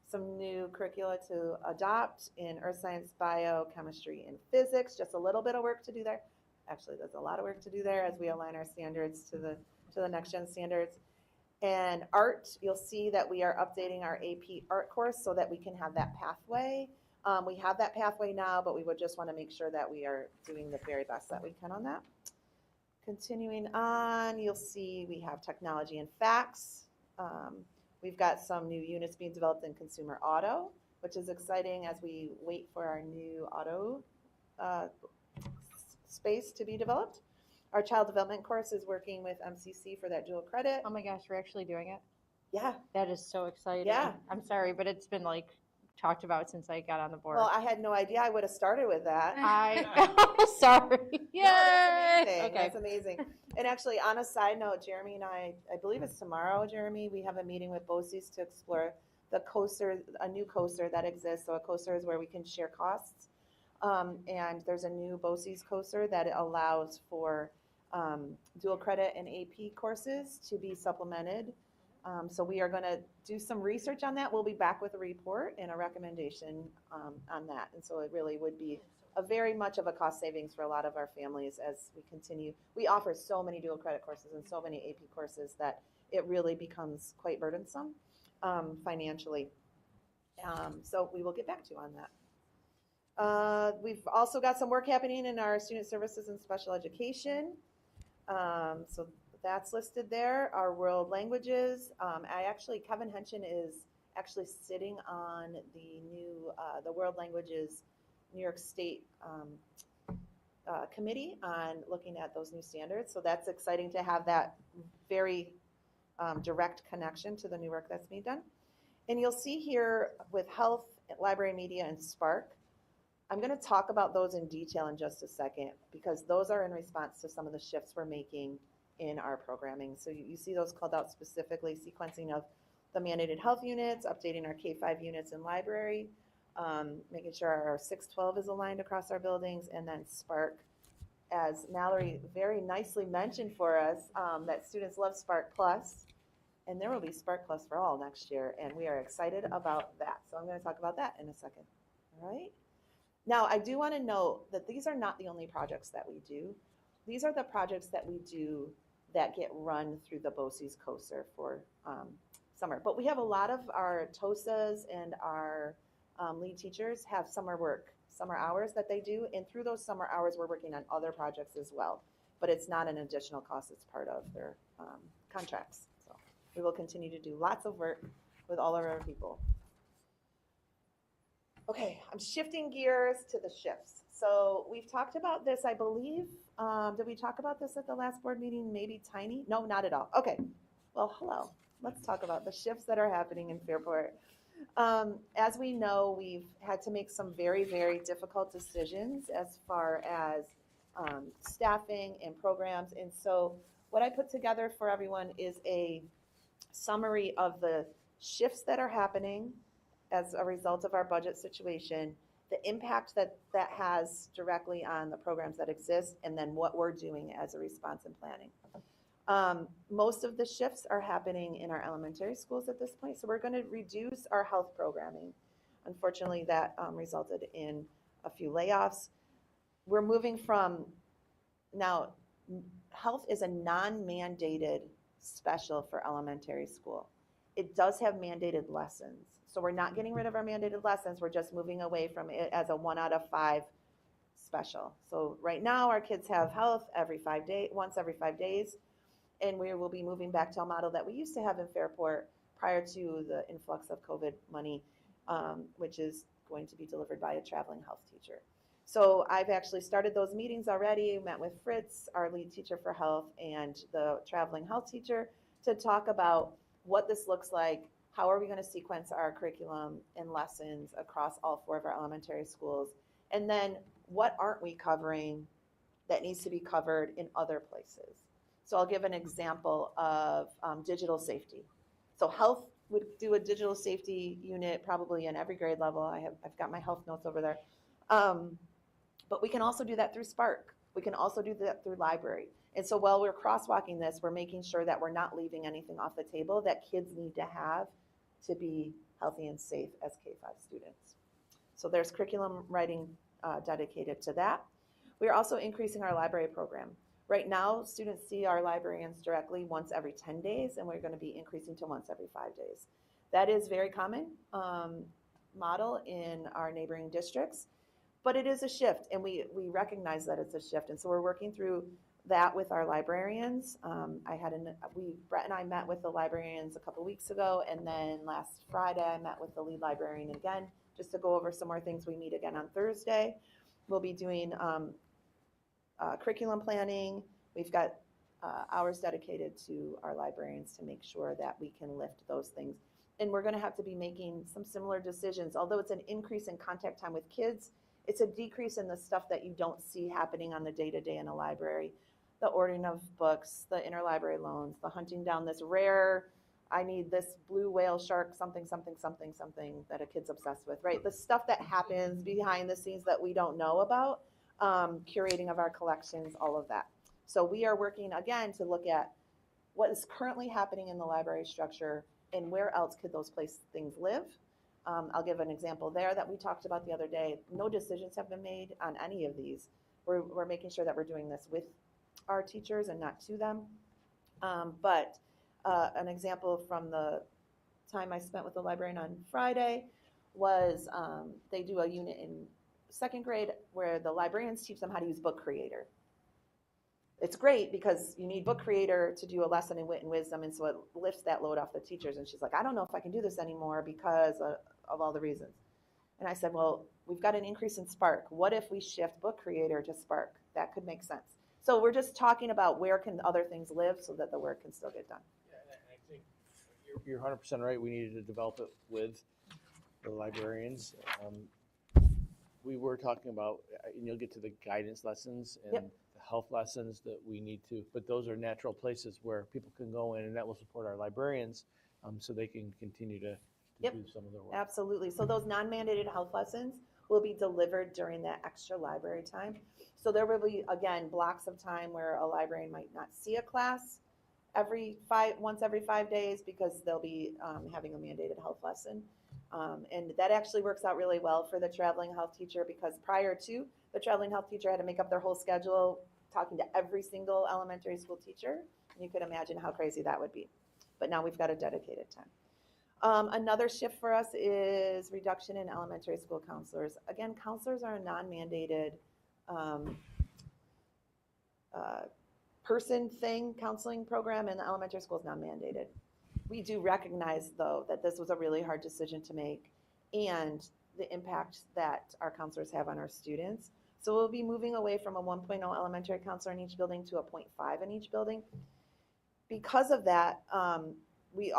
some new curricula to adopt in earth science, bio, chemistry, and physics. Just a little bit of work to do there. Actually, there's a lot of work to do there as we align our standards to the next gen standards. And art, you'll see that we are updating our AP art course so that we can have that pathway. We have that pathway now, but we would just want to make sure that we are doing the very best that we can on that. Continuing on, you'll see we have technology and facts. We've got some new units being developed in consumer auto, which is exciting as we wait for our new auto space to be developed. Our child development course is working with MCC for that dual credit. Oh my gosh, we're actually doing it? Yeah. That is so exciting. Yeah. I'm sorry, but it's been like talked about since I got on the board. Well, I had no idea I would have started with that. Sorry. Yay! No, that's amazing. Okay. That's amazing. And actually, on a side note, Jeremy and I believe it's tomorrow, Jeremy, we have a meeting with BOCES to explore the COSER, a new COSER that exists. So a COSER is where we can share costs. And there's a new BOCES COSER that allows for dual credit and AP courses to be supplemented. So we are going to do some research on that. We'll be back with a report and a recommendation on that. And so it really would be a very much of a cost savings for a lot of our families as we continue. We offer so many dual credit courses and so many AP courses that it really becomes quite burdensome financially. So we will get back to you on that. We've also got some work happening in our student services and special education. So that's listed there. Our world languages. Kevin Henshin is actually sitting on the new, the world languages New York State committee on looking at those new standards. So that's exciting to have that very direct connection to the new work that's being done. And you'll see here with health, library, media, and Spark, I'm going to talk about those in detail in just a second because those are in response to some of the shifts we're making in our programming. So you see those called out specifically, sequencing of the mandated health units, updating our K-5 units in library, making sure our 612 is aligned across our buildings, and then Spark, as Mallory very nicely mentioned for us, that students love Spark Plus, and there will be Spark Plus for all next year, and we are excited about that. So I'm going to talk about that in a second. All right. Now, I do want to note that these are not the only projects that we do. These are the projects that we do that get run through the BOCES COSER for summer. But we have a lot of our TOSAs and our lead teachers have summer work, summer hours that they do. And through those summer hours, we're working on other projects as well. But it's not an additional cost. It's part of their contracts. So we will continue to do lots of work with all of our people. Okay, I'm shifting gears to the shifts. So we've talked about this, I believe. Did we talk about this at the last board meeting? Maybe tiny? No, not at all. Okay, well, hello. Let's talk about the shifts that are happening in Fairport. As we know, we've had to make some very, very difficult decisions as far as staffing and programs. And so what I put together for everyone is a summary of the shifts that are happening as a result of our budget situation, the impact that that has directly on the programs that exist, and then what we're doing as a response and planning. Most of the shifts are happening in our elementary schools at this point, so we're going to reduce our health programming. Unfortunately, that resulted in a few layoffs. We're moving from now, health is a non-mandated special for elementary school. It does have mandated lessons. So we're not getting rid of our mandated lessons. We're just moving away from it as a 1 out of 5 special. So right now our kids have health once every 5 days. And we will be moving back to a model that we used to have in Fairport prior to the influx of COVID money, which is going to be delivered by a traveling health teacher. So I've actually started those meetings already, met with Fritz, our lead teacher for health, and the traveling health teacher to talk about what this looks like, how are we going to sequence our curriculum and lessons across all 4 of our elementary schools, and then what aren't we covering that needs to be covered in other places. So I'll give an example of digital safety. So health would do a digital safety unit probably in every grade level. I've got my health notes over there. But we can also do that through Spark. We can also do that through library. And so while we're crosswalking this, we're making sure that we're not leaving anything off the table that kids need to have to be healthy and safe as K-5 students. So there's curriculum writing dedicated to that. We are also increasing our library program. Right now, students see our librarians directly once every 10 days, and we're going to be increasing to once every 5 days. That is very common model in our neighboring districts. But it is a shift, and we recognize that it's a shift, and so we're working through that with our librarians. Brett and I met with the librarians a couple weeks ago, and then last Friday I met with the lead librarian again just to go over some more things. We meet again on Thursday. We'll be doing curriculum planning. We've got hours dedicated to our librarians to make sure that we can lift those things. And we're going to have to be making some similar decisions. Although it's an increase in contact time with kids, it's a decrease in the stuff that you don't see happening on the day-to-day in a library. The ordering of books, the interlibrary loans, the hunting down this rare, I need this blue whale shark, something that a kid's obsessed with, right? The stuff that happens behind the scenes that we don't know about, curating of our collections, all of that. So we are working again to look at what is currently happening in the library structure and where else could those things live. I'll give an example there that we talked about the other day. No decisions have been made on any of these. We're making sure that we're doing this with our teachers and not to them. But an example from the time I spent with the librarian on Friday was they do a unit in 2nd grade where the librarians teach them how to use Book Creator. It's great because you need Book Creator to do a lesson in wit and wisdom, and so it lifts that load off the teachers. And she's like, I don't know if I can do this anymore because of all the reasons. And I said, well, we've got an increase in Spark. What if we shift Book Creator to Spark? That could make sense. So we're just talking about where can other things live so that the work can still get done. Yeah, and I think you're 100% right. We needed to develop it with the librarians. We were talking about, and you'll get to the guidance lessons and the health lessons that we need to, but those are natural places where people can go in, and that will support our librarians so they can continue to do some of their work. Absolutely. So those non-mandated health lessons will be delivered during that extra library time. So there will be, again, blocks of time where a librarian might not see a class once every 5 days because they'll be having a mandated health lesson. And that actually works out really well for the traveling health teacher because prior to, the traveling health teacher had to make up their whole schedule talking to every single elementary school teacher. And you could imagine how crazy that would be. But now we've got a dedicated time. Another shift for us is reduction in elementary school counselors. Again, counselors are a non-mandated counseling program, and the elementary school is non-mandated. We do recognize, though, that this was a really hard decision to make and the impact that our counselors have on our students. So we'll be moving away from a 1.0 elementary counselor in each building to a 0.5 in each building. Because of that, we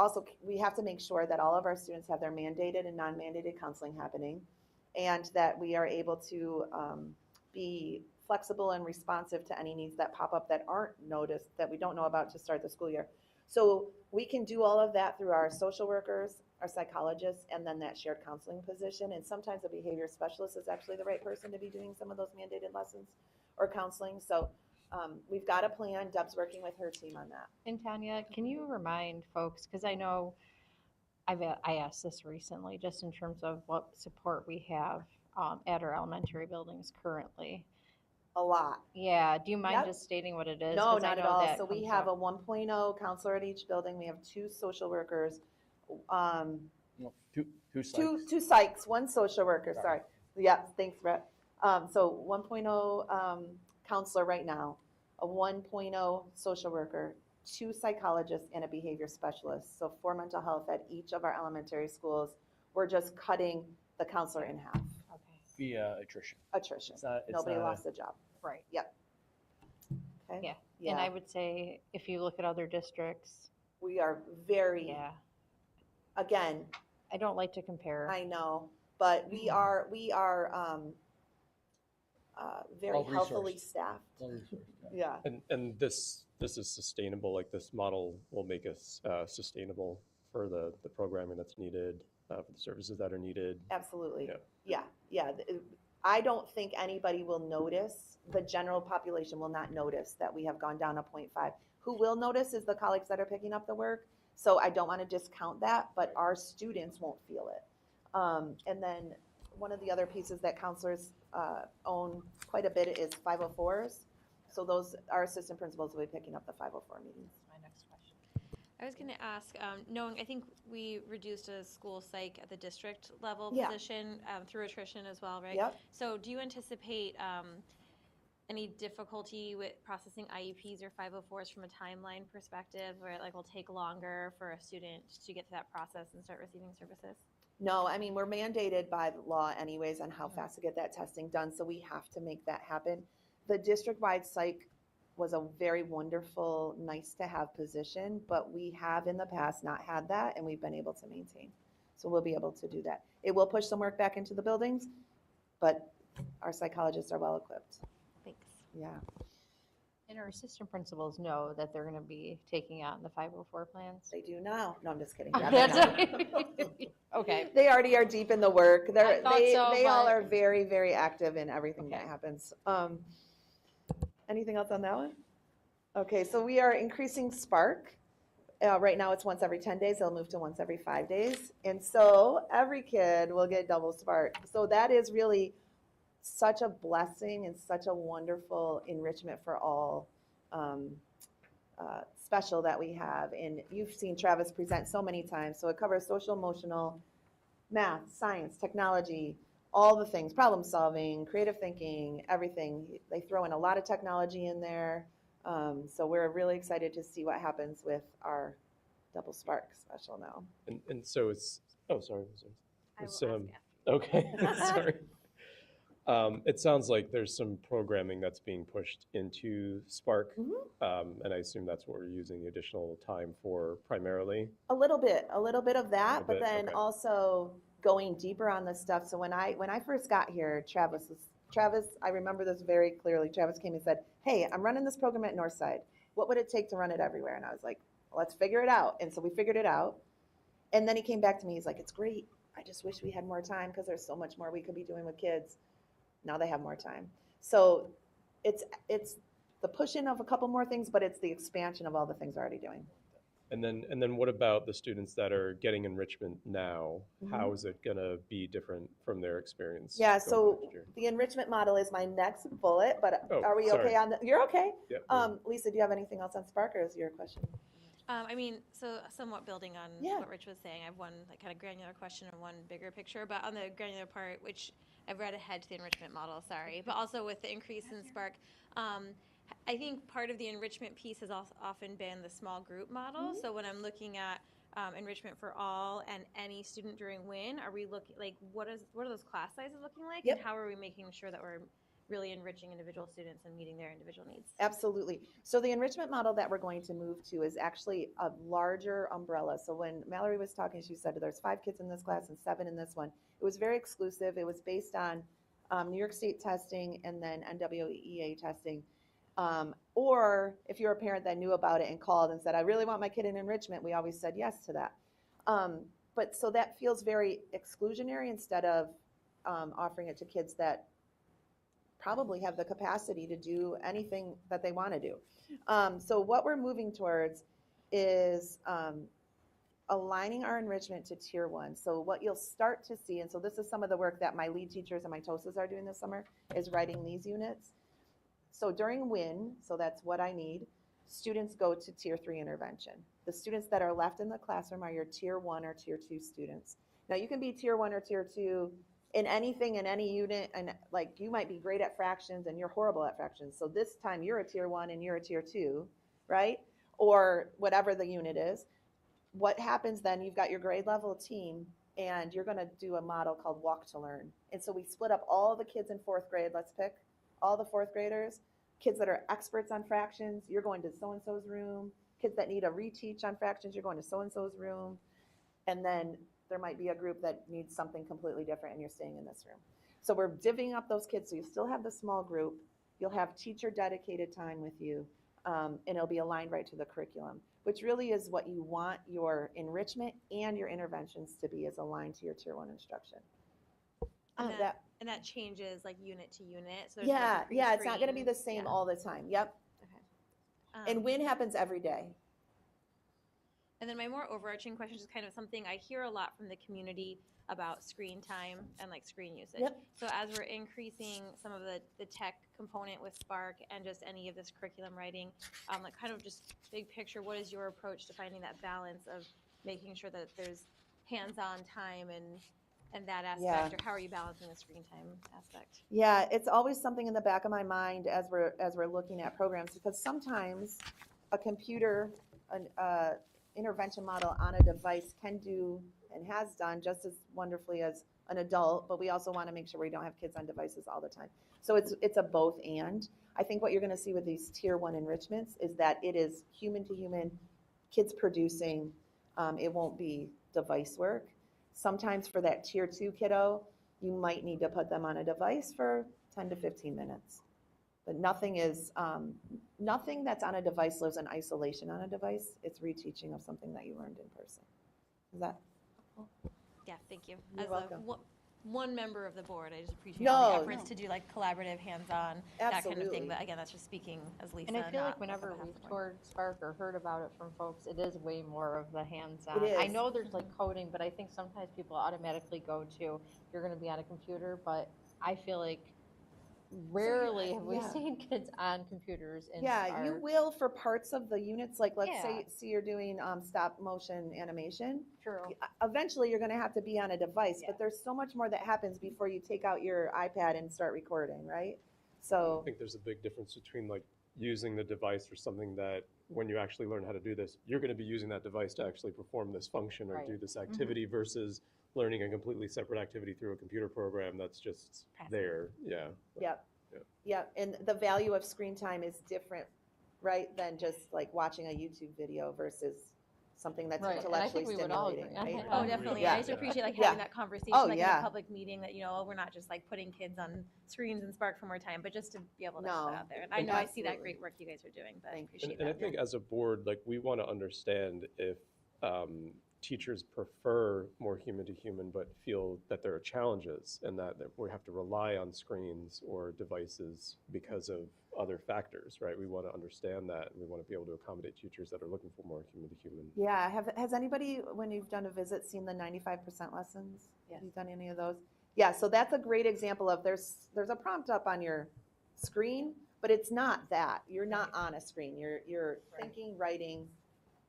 have to make sure that all of our students have their mandated and non-mandated counseling happening, and that we are able to be flexible and responsive to any needs that pop up that aren't noticed, that we don't know about to start the school year. So we can do all of that through our social workers, our psychologists, and then that shared counseling position. And sometimes a behavior specialist is actually the right person to be doing some of those mandated lessons or counseling. So we've got a plan. Deb's working with her team on that. And Tanya, can you remind folks, because I know I asked this recently, just in terms of what support we have at our elementary buildings currently. A lot. Yeah, do you mind Yep. just stating what it is? No, 'Cause I not at know all. that So we comes have up. a 1.0 counselor at each building. We have 2 social workers, No, two two sites. psychs, 1 social worker, Sorry. sorry. Yeah, thanks, Brett. So 1.0 counselor right now, a 1.0 social worker, 2 psychologists, and a behavior specialist. So 4 mental health at each of our elementary schools. We're just cutting the counselor in half. Okay, Via attrition. Attrition. It's Nobody not lost a job. right. Yep. Okay. Yeah. And I would say if you look at other districts, We are very, yeah, again, I don't like to compare. I know, but we are very Well healthily resourced. staffed. Well-resourced, Yeah. And this is sustainable, like this model will make us sustainable for the programming that's needed, for the services that are needed. Absolutely. Yeah. Yeah. I don't think anybody will notice, the general population will not notice that we have gone down a 0.5. Who will notice is the colleagues that are picking up the work. So I don't want to discount that, but our students won't feel it. And then one of the other pieces that counselors own quite a bit is 504s. So those, our assistant principals will be picking up the 504 meetings. My next question. I was going to ask, knowing, I think we reduced a school psych at the district level Yeah. position through attrition as well, right? Yep. So do you anticipate any difficulty with processing IEPs or 504s from a timeline perspective, where it will take longer for a student to get to that process and start receiving services? No, I mean, we're mandated by the law anyways on how fast to get that testing done, so we have to make that happen. The district-wide psych was a very wonderful, nice-to-have position, but we have in the past not had that, and we've been able to maintain. So we'll be able to do that. It will push some work back into the buildings, but our psychologists are well-equipped. Thanks. Yeah. And our assistant principals know that they're going to be taking on the 504 plans. They do now. No, I'm just kidding. Okay. They already are deep in the work. I thought so, They all but- are very, very active in everything that Okay. happens. Anything else on that one? Okay, so we are increasing Spark. Right now it's once every 10 days. It'll move to once every 5 days. And so every kid will get double Spark. So that is really such a blessing and such a wonderful enrichment for all special that we have. And you've seen Travis present so many times. So it covers social, emotional, math, science, technology, all the things, problem solving, creative thinking, everything. They throw in a lot of technology in there. So we're really excited to see what happens with our double Spark special now. And so it's, oh, sorry. I will It's, ask after. okay, sorry. It sounds like there's some programming that's being pushed into Spark, and I assume that's what we're using the additional time for primarily. A little bit of that, but bit, then okay. also going deeper on this stuff. So when I first got here, Travis, I remember this very clearly. Travis came and said, "Hey, I'm running this program at Northside. What would it take to run it everywhere?" And I was like, well, "Let's figure it out." And so we figured it out. And then he came back to me. He's like, "It's great. I just wish we had more time because there's so much more we could be doing with kids." Now they have more time. So it's the push-in of a couple more things, but it's the expansion of all the things we're already doing. And then what about the students that are getting enrichment now? How is it gonna be different from their experience? Yeah, going so next year? the enrichment model is my next bullet, but Oh, are we sorry. okay on the, you're okay. Yeah. Lisa, do you have anything else on Spark, or is your question? I mean, so somewhat building on Yeah. what Rich was saying, I have one like kind of granular question and one bigger picture. But on the granular part, which I've read ahead to the enrichment model, sorry, but also with the increase in Spark, I think part of the enrichment piece has also often been the small group model. So when I'm looking at enrichment for all and any student during WIN, are we looking like what are those class sizes looking like, Yep. and how are we making sure that we're really enriching individual students and meeting their individual needs? Absolutely. So the enrichment model that we're going to move to is actually a larger umbrella. So when Mallory was talking, she said there's 5 kids in this class and 7 in this one. It was very exclusive. It was based on New York State testing, and then NWEA testing. Or if you're a parent that knew about it and called and said, I really want my kid in enrichment, we always said yes to that. But so that feels very exclusionary instead of offering it to kids that probably have the capacity to do anything that they want to do. So what we're moving towards is aligning our enrichment to tier 1. So what you'll start to see, and so this is some of the work that my lead teachers and my TOSAs are doing this summer, is writing these units. So during WIN, so that's what I need, students go to tier 3 intervention. The students that are left in the classroom are your tier 1 or tier 2 students. Now you can be tier 1 or tier 2 in anything, in any unit, and like you might be great at fractions and you're horrible at fractions. So this time you're a tier 1 and you're a tier 2, right? Or whatever the unit is. What happens then, you've got your grade level team and you're gonna do a model called Walk to Learn. And so we split up all the kids in 4th grade, let's pick all the 4th graders, kids that are experts on fractions, you're going to so-and-so's room, kids that need a reteach on fractions, you're going to so-and-so's room, and then there might be a group that needs something completely different and you're staying in this room. So we're divvying up those kids, so you still have the small group, you'll have teacher dedicated time with you, and it'll be aligned right to the curriculum, which really is what you want your enrichment and your interventions to be, is aligned to your tier 1 instruction. And that changes like unit to unit. So there's Yeah, like yeah, it's not going to be the pre-screen. same all the time. Yep. Okay. And WIN happens every day. And then my more overarching question is kind of something I hear a lot from the community about screen time and like screen usage. Yep. So as we're increasing some of the tech component with Spark and just any of this curriculum writing, like kind of just big picture, what is your approach to finding that balance of making sure that there's hands-on time and that aspect, or how are you balancing the screen time aspect? Yeah, it's always something in the back of my mind as we're looking at programs, because sometimes a computer, an intervention model on a device can do and has done just as wonderfully as an adult, but we also want to make sure we don't have kids on devices all the time. So it's a both and. I think what you're going to see with these tier 1 enrichments is that it is human to human, kids producing, it won't be device work. Sometimes for that tier 2 kiddo, you might need to put them on a device for 10 to 15 minutes. But nothing is, nothing that's on a device lives in isolation on a device. It's reteaching of something that you learned in person. Is that helpful? Yeah, thank you. You're As welcome. one member of the board, I just appreciate all the No, efforts to do like collaborative, hands-on, that kind of Absolutely. thing. But again, that's just speaking as Lisa. And I feel like not whenever on behalf we've of the board. toured Spark or heard about it from folks, it is way more of the hands-on. It I is. know there's like coding, but I think sometimes people automatically go to, you're gonna be on a computer, but I feel like rarely have we yeah. seen kids on computers in Yeah, you Spark. will for parts of the units, like let's Yeah. say you're doing stop motion animation. True. Eventually, you're going to have to be on a device, but there's so much more that happens before you take out your iPad and start recording, right? I So think there's a big difference between like using the device for something that when you actually learn how to do this, you're going to be using that device to actually perform this function or Right. do this activity versus learning a completely separate activity through a computer program that's just there. Yeah. Yep. Yeah, and the value of screen time is different, right, than just like watching a YouTube video versus something that's Right, and I intellectually think we would all stimulating, agree. right? Oh, definitely. Yeah. I just appreciate like Yeah. having that conversation, Oh, like in yeah. a public meeting, that we're not just like putting kids on screens and Spark for more time, but just to be able to No. put that out there. And I know I see that Absolutely. great work you guys are doing, but I Thank you. appreciate And I that. think as a board, like we want to understand if teachers prefer more human to human, but feel that there are challenges and that we have to rely on screens or devices because of other factors, right? We want to understand that, and we want to be able to accommodate teachers that are looking for more human to human. Yeah, has anybody, when you've done a visit, seen the 95% lessons? Yes. Have you done any of those? Yeah, so that's a great example of there's a prompt up on your screen, but it's not that. You're not on a screen. You're thinking, writing,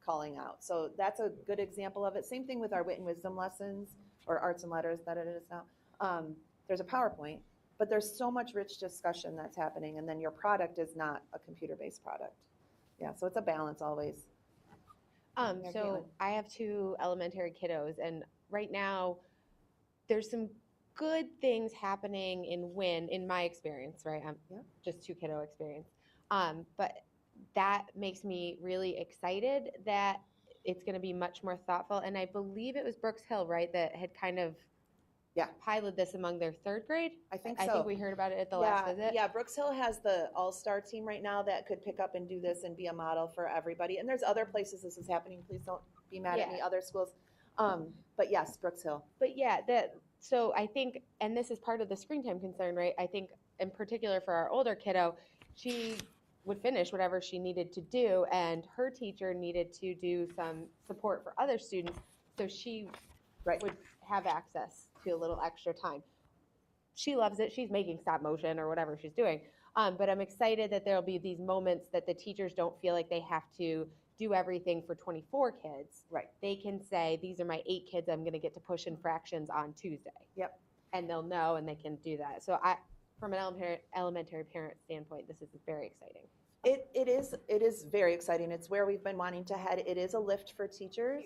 calling out. So that's a good example of it. Same thing with our wit and wisdom lessons, or arts and letters that it is now. There's a PowerPoint, but there's so much rich discussion that's happening, and then your product is not a computer-based product. Yeah, so it's a balance always. Yeah, So Caitlin. I have 2 elementary kiddos, and right now there's some good things happening in WIN, in my experience, right? Yeah. Just 2 kiddo experience. But that makes me really excited that it's going to be much more thoughtful. And I believe it was Brooks Hill, right, that had kind of Yeah. pilot this among their third grade. I think I so. think we heard about it at the last visit. Yeah, Brooks Hill has the all-star team right now that could pick up and do this and be a model for everybody. And there's other places this is happening. Please don't be mad at me, other schools. But yes, Brooks Hill. But yeah, so I think, and this is part of the screen time concern, right? I think in particular for our older kiddo, she would finish whatever she needed to do, and her teacher needed to do some support for other students, so she would have access to a little extra time. She loves it. She's making stop motion or whatever she's doing. But I'm excited that there'll be these moments that the teachers don't feel like they have to do everything for 24 kids. Right. They can say, these are my 8 kids I'm going to get to push in fractions on Tuesday. Yep. And they'll know and they can do that. So from an elementary parent standpoint, this is very exciting. It is very exciting. It's where we've been wanting to head. It is a lift for teachers.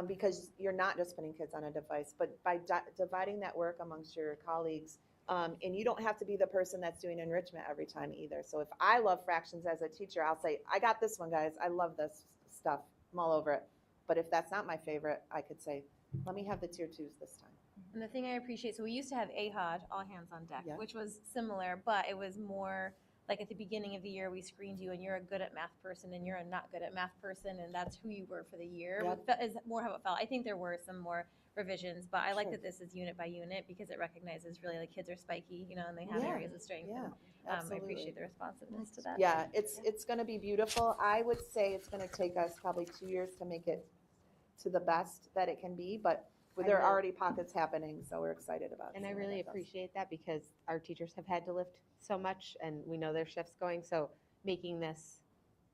Because you're not just putting kids on a device, but by dividing that work amongst your colleagues, and you don't have to be the person that's doing enrichment every time either. So if I love fractions as a teacher, I'll say, I got this one, guys. I love this stuff. I'm all over it. But if that's not my favorite, I could say, let me have the tier 2s this time. And the thing I appreciate, so we used to have AHOD, all hands on deck, Yeah. which was similar, but it was more like at the beginning of the year, we screened you and you're a good at math person and you're a not good at math person, and that's who you were for the year. Yep. Is more how it felt. I think there were some more revisions, but I like Sure. that this is unit by unit because it recognizes really like kids are spiky, you know, and they have Yeah. areas of strength. Yeah, and, I absolutely. appreciate the responsiveness to that. Yeah, it's going to be beautiful. I would say it's going to take us probably 2 years to make it to the best that it can be, but there are already pockets happening, so we're excited about it. And I really appreciate that because our teachers have had to lift so much and we know their shifts going. So making this,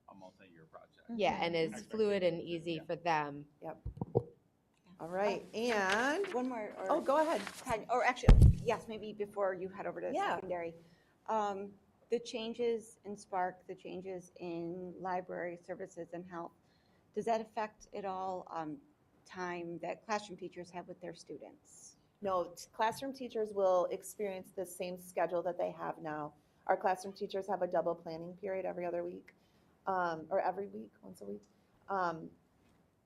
A multi-year project. yeah, and as fluid and easy for them. Yep. All right, and one more. Oh, go ahead. Or actually, yes, maybe before you head over to Yeah. secondary. The changes in Spark, the changes in library services and health, does that affect at all time that classroom teachers have with their students? No, classroom teachers will experience the same schedule that they have now. Our classroom teachers have a double planning period every other week, or every week, once a week.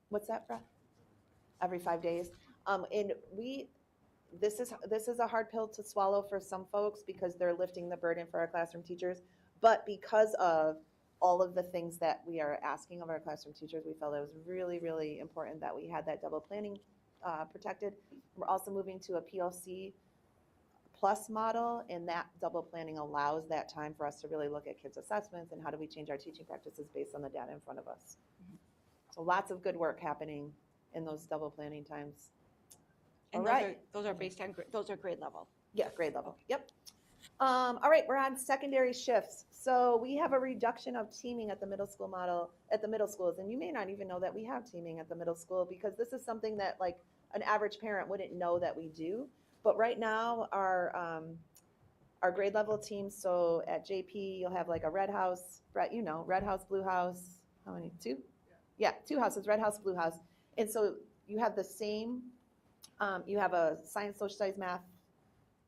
What's that, Brett? Every 5 days. And this is a hard pill to swallow for some folks because they're lifting the burden for our classroom teachers. But because of all of the things that we are asking of our classroom teachers, we felt it was really, really important that we had that double planning protected. We're also moving to a PLC plus model, and that double planning allows that time for us to really look at kids' assessments and how do we change our teaching practices based on the data in front of us. So lots of good work happening in those double planning times. And all right. those are based on, those are grade level. Yeah, grade level. Yep. All right, we're on secondary shifts. So we have a reduction of teaming at the middle school model, at the middle schools. And you may not even know that we have teaming at the middle school because this is something that like an average parent wouldn't know that we do. But right now our grade level teams, so at JP, you'll have like a red house, Brett, you know, red house, blue house. How many? 2? Yeah, 2 houses, red house, blue house. And so you have the same, you have a science, social studies, math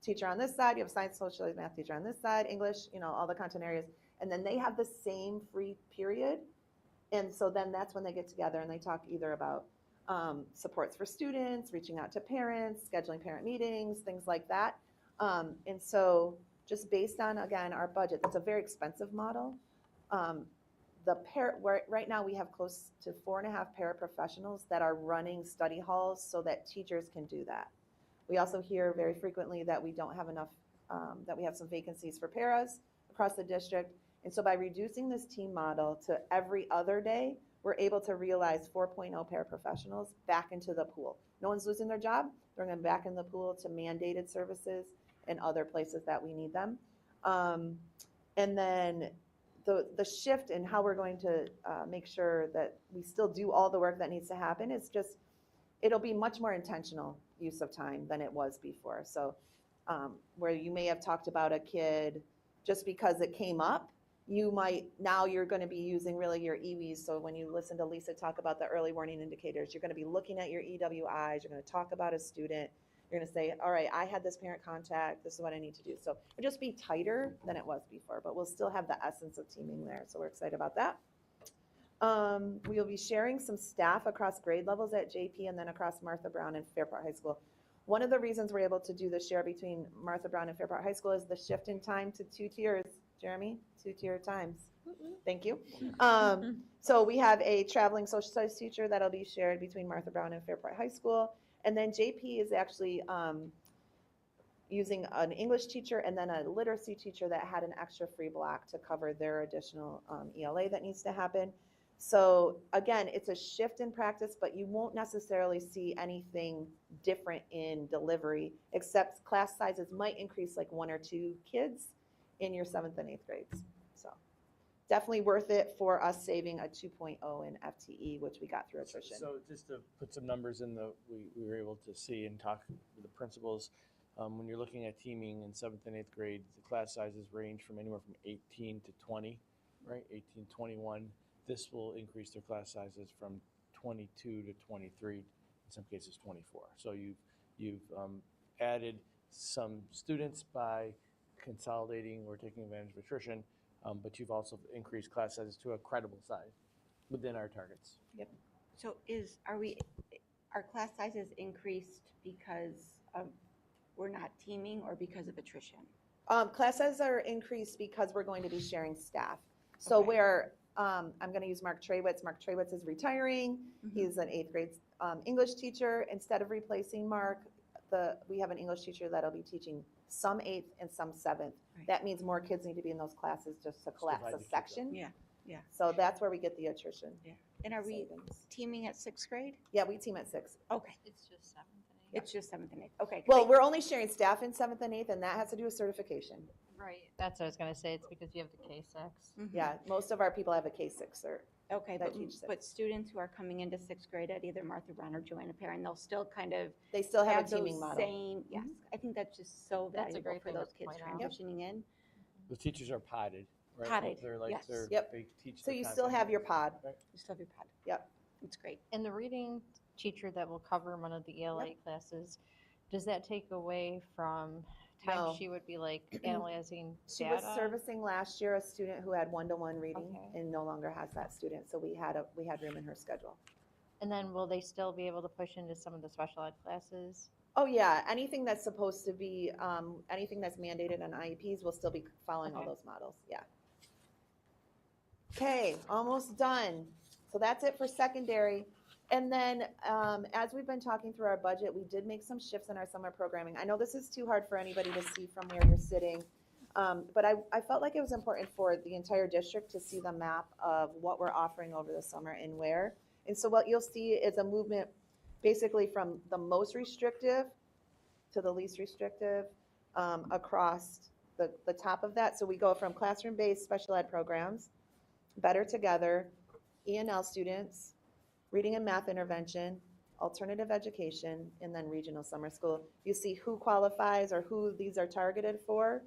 teacher on this side, you have a science, social studies, math teacher on this side, English, you know, all the content areas. And then they have the same free period. And so then that's when they get together and they talk either about supports for students, reaching out to parents, scheduling parent meetings, things like that. And so just based on, again, our budget, it's a very expensive model. Right now we have close to 4.5 paraprofessionals that are running study halls so that teachers can do that. We also hear very frequently that we don't have enough, that we have some vacancies for paras across the district. And so by reducing this team model to every other day, we're able to realize 4.0 paraprofessionals back into the pool. No one's losing their job. They're going back in the pool to mandated services and other places that we need them. And then the shift in how we're going to make sure that we still do all the work that needs to happen is just, it'll be much more intentional use of time than it was before. So where you may have talked about a kid just because it came up, now you're going to be using really your EWIs. So when you listen to Lisa talk about the early warning indicators, you're going to be looking at your EWIs, you're going to talk about a student, you're going to say, all right, I had this parent contact, this is what I need to do. So it'll just be tighter than it was before, but we'll still have the essence of teaming there. So we're excited about that. We will be sharing some staff across grade levels at JP and then across Martha Brown and Fairport High School. One of the reasons we're able to do the share between Martha Brown and Fairport High School is the shift in time to 2 tiers. Jeremy, 2-tier times. Thank you. So we have a traveling social studies teacher that'll be shared between Martha Brown and Fairport High School. And then JP is actually using an English teacher and then a literacy teacher that had an extra free block to cover their additional ELA that needs to happen. So again, it's a shift in practice, but you won't necessarily see anything different in delivery, except class sizes might increase like 1 or 2 kids in your 7th and 8th grades. So definitely worth it for us saving a 2.0 in FTE, which we got through attrition. So just to put some numbers in we were able to see and talk with the principals. When you're looking at teaming in 7th and 8th grade, the class sizes range from anywhere from 18 to 20, right? 18, 21. This will increase their class sizes from 22 to 23, in some cases 24. So you've added some students by consolidating or taking advantage of attrition, but you've also increased class sizes to a credible size within our targets. Yep. So are class sizes increased because of we're not teaming or because of attrition? Class sizes are increased because we're going to be sharing staff. So Okay. where I'm going to use Mark Traywitz. Mark Traywitz is retiring. He's an 8th grade English teacher. Instead of replacing Mark, we have an English teacher that'll be teaching some 8th and some 7th. Right. That means more kids need to be in those classes just to collapse divide a the kids up. section. Yeah, yeah. So that's where we get the attrition. Yeah. And are we savings. teaming at 6th grade? Yeah, we team at 6. Okay. It's just 7th and 8th. It's just 7th and 8th. Okay. Well, we're only sharing staff in 7th and 8th, and that has to do with certification. Right. That's what I was going to say. It's because you have the K6. Yeah, most of our people have a K6 cert. Okay, that teach sixth. but students who are coming into 6th grade at either Martha Brown or Joanna Perrin, they'll still kind of They still have a those teaming model. same, yes. I think that's just so That's a valuable great for thing to those kids point out. transitioning in. The teachers are podded, right? Podded, They're like, yes. Yep. they teach. So the you still content. have your pod. You still have your pod. Yep. It's great. And the reading teacher that will cover one of the ELA classes, does that take away from time No. she would be like analyzing She data? was servicing last year a student who had 1-to-1 reading Okay. and no longer has that student. So we had room in her schedule. And then will they still be able to push into some of the special ed classes? Oh yeah, anything that's supposed to be, anything that's mandated on IEPs will still be following all Okay. those models. Yeah. Okay, almost done. So that's it for secondary. And then as we've been talking through our budget, we did make some shifts in our summer programming. I know this is too hard for anybody to see from where you're sitting, but I felt like it was important for the entire district to see the map of what we're offering over the summer and where. And so what you'll see is a movement basically from the most restrictive to the least restrictive across the top of that. So we go from classroom-based special ed programs, Better Together, E&L students, reading and math intervention, alternative education, and then regional summer school. You see who qualifies or who these are targeted for,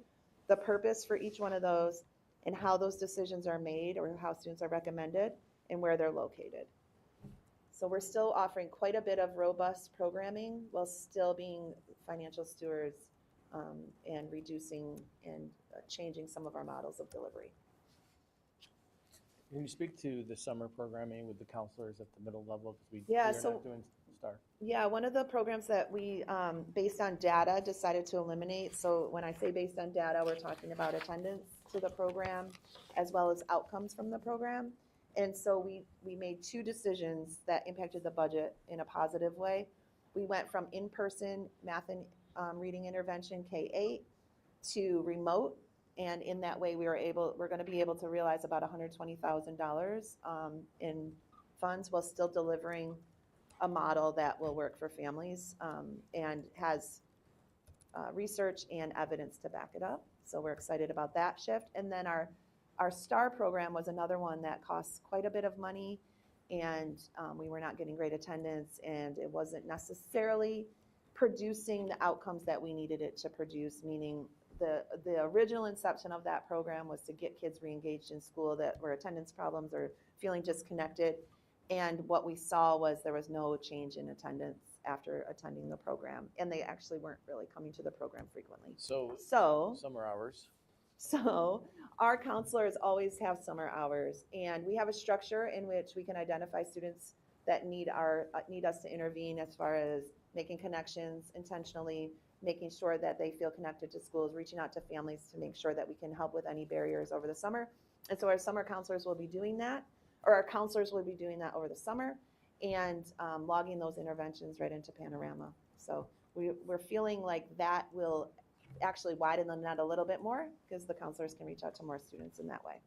the purpose for each one of those, and how those decisions are made or how students are recommended and where they're located. So we're still offering quite a bit of robust programming while still being financial stewards and reducing and changing some of our models of delivery. Can you speak to the summer programming with the counselors at the middle level? Because Yeah, we're so- not doing STAR. Yeah, one of the programs that we, based on data, decided to eliminate. So when I say based on data, we're talking about attendance to the program as well as outcomes from the program. And so we made 2 decisions that impacted the budget in a positive way. We went from in-person math and reading intervention K-8 to remote. And in that way, we're going to be able to realize about $120,000 in funds while still delivering a model that will work for families and has research and evidence to back it up. So we're excited about that shift. And then our STAR program was another one that costs quite a bit of money, and we were not getting great attendance, and it wasn't necessarily producing the outcomes that we needed it to produce, meaning the original inception of that program was to get kids reengaged in school that were attendance problems or feeling disconnected. And what we saw was there was no change in attendance after attending the program. And they actually weren't really coming to the program frequently. So summer hours. So our counselors always have summer hours. And we have a structure in which we can identify students that need us to intervene as far as making connections intentionally, making sure that they feel connected to schools, reaching out to families to make sure that we can help with any barriers over the summer. And so our summer counselors will be doing that, or our counselors will be doing that over the summer, and logging those interventions right into Panorama. So we're feeling like that will actually widen the net a little bit more because the counselors can reach out to more students in that way.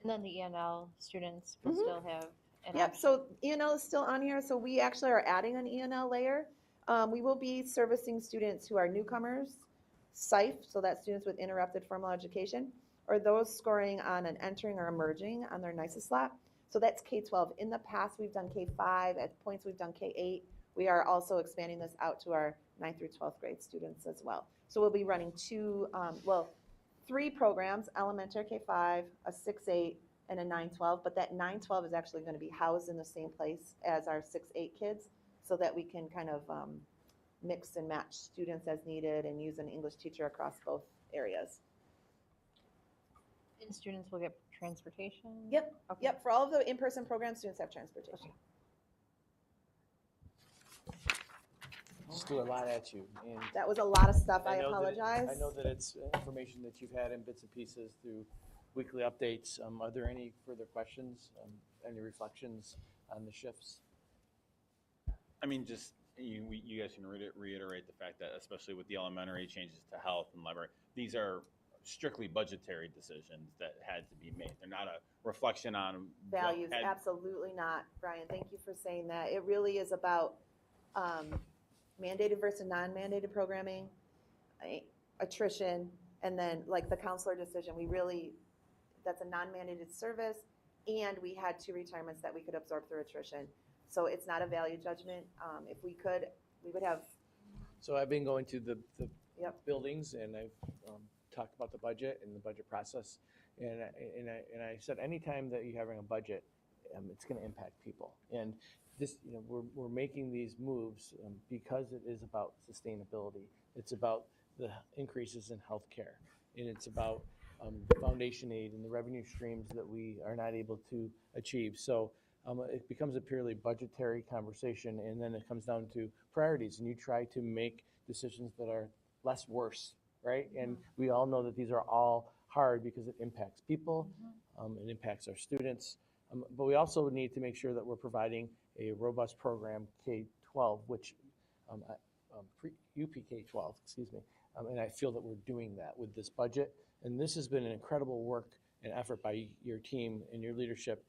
And then the ENL students will still have an Yep, option. so ENL is still on here, so we actually are adding an ENL layer. We will be servicing students who are newcomers, SIFE, so that's students with interrupted formal education, or those scoring on an entering or emerging on their NYSES slot. So that's K-12. In the past, we've done K-5. At points, we've done K-8. We are also expanding this out to our 9th through 12th grade students as well. So we'll be running three programs, elementary K-5, a 6-8, and a 9-12, but that 9-12 is actually going to be housed in the same place as our 6-8 kids so that we can kind of mix and match students as needed and use an English teacher across both areas. And students will get transportation? Yep, Okay. yep. For all of the in-person programs, students have transportation. Just threw a lot at you. And That was a lot of stuff. I know apologize. I know that it's information that you've had in bits and pieces through weekly updates. Are there any further questions, any reflections on the shifts? I mean, just you guys can reiterate the fact that, especially with the elementary changes to health and library, these are strictly budgetary decisions that had to be made. They're not a reflection on Values, absolutely not, Brian. Thank you for saying that. It really is about mandated versus non-mandated programming, attrition, and then like the counselor decision. That's a non-mandated service, and we had 2 retirements that we could absorb through attrition. So it's not a value judgment. If we could, we would have. So I've been going to the Yep. buildings, and I've talked about the budget and the budget process. And I said, anytime that you're having a budget, it's going to impact people. And this, we're making these moves because it is about sustainability. It's about the increases in healthcare, and it's about foundation aid and the revenue streams that we are not able to achieve. So it becomes a purely budgetary conversation, and then it comes down to priorities, and you try to make decisions that are less worse, right? And we all know that these are all hard because it impacts people, it impacts our students, but we also need to make sure that we're providing a robust program K-12, which UP-K-12, excuse me, and I feel that we're doing that with this budget. And this has been an incredible work and effort by your team and your leadership,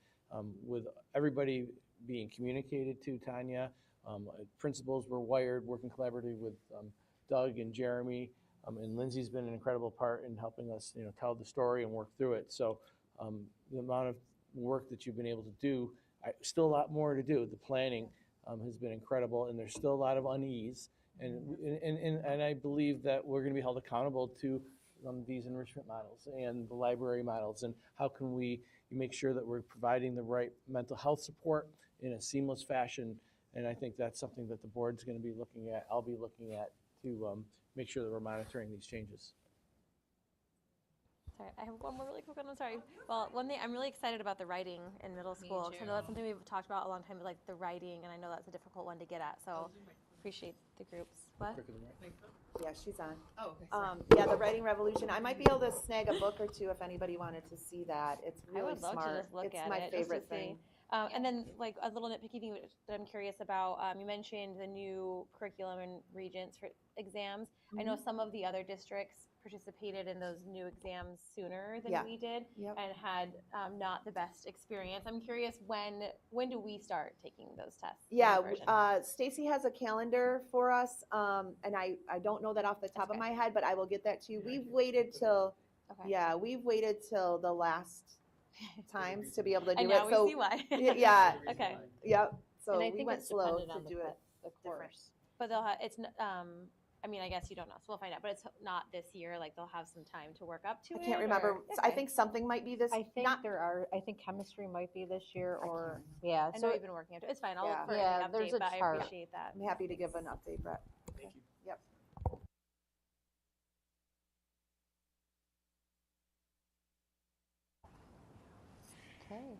with everybody being communicated to, Tanya. Principals were wired, working collaboratively with Doug and Jeremy, and Lindsay's been an incredible part in helping us, tell the story and work through it. So the amount of work that you've been able to do, still a lot more to do. The planning has been incredible, and there's still a lot of unease. And I believe that we're going to be held accountable to these enrichment models and the library models, and how can we make sure that we're providing the right mental health support in a seamless fashion. And I think that's something that the board's going to be looking at, I'll be looking at, to make sure that we're monitoring these changes. Sorry, I have one more really quick one. I'm sorry. Well, one thing, I'm really excited about the writing in middle school, because I know that's something we've talked about a long time, like the writing, and I know that's a difficult one to get at. So appreciate the groups. What? Yeah, she's on. Oh, okay. Sorry. Yeah, the writing revolution. I might be able to snag a book or two if anybody wanted to see that. It's really I would love smart. to just look it's at my it. favorite just to thing. see. And then, like, a little nitpicky thing that I'm curious about, you mentioned the new curriculum and regents for exams. I know some of the other districts participated in those new exams sooner than we did, and had not the best experience. I'm curious, when do we start taking those tests? Yeah, Stacy has a calendar for us, and I don't know that off the top of my head, but I will get that to you. We've waited till, we've waited till the last times to be able to do and it. now So we see why. yeah. Okay. Yep. So And I we think went it's slow dependent to on do it. the course. But they'll have, I mean, I guess you don't know, so we'll find out. But it's not this year. Like, they'll have some time to work up to it. I can't remember. Or? I think something might be this. I think I think chemistry might be this year, or I know you've been working on it. It's fine. I'll look for Yeah, an there's update, a but I chart. appreciate that. I'm happy to give an update, Brett. Thank you. Yep. okay.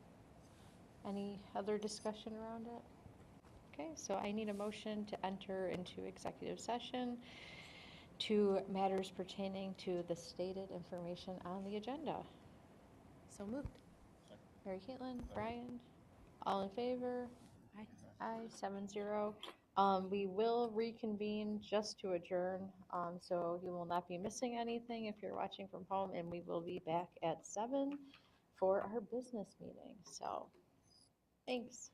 Any other discussion around it? Okay, so I need a motion to enter into executive session to matters pertaining to the stated information on the agenda. So moved. Mary Caitlin, Brian, all in favor? Aye. Aye, 7-0. We will reconvene just to adjourn, so you will not be missing anything if you're watching from home, and we will be back at 7 for our business meeting, so, thanks.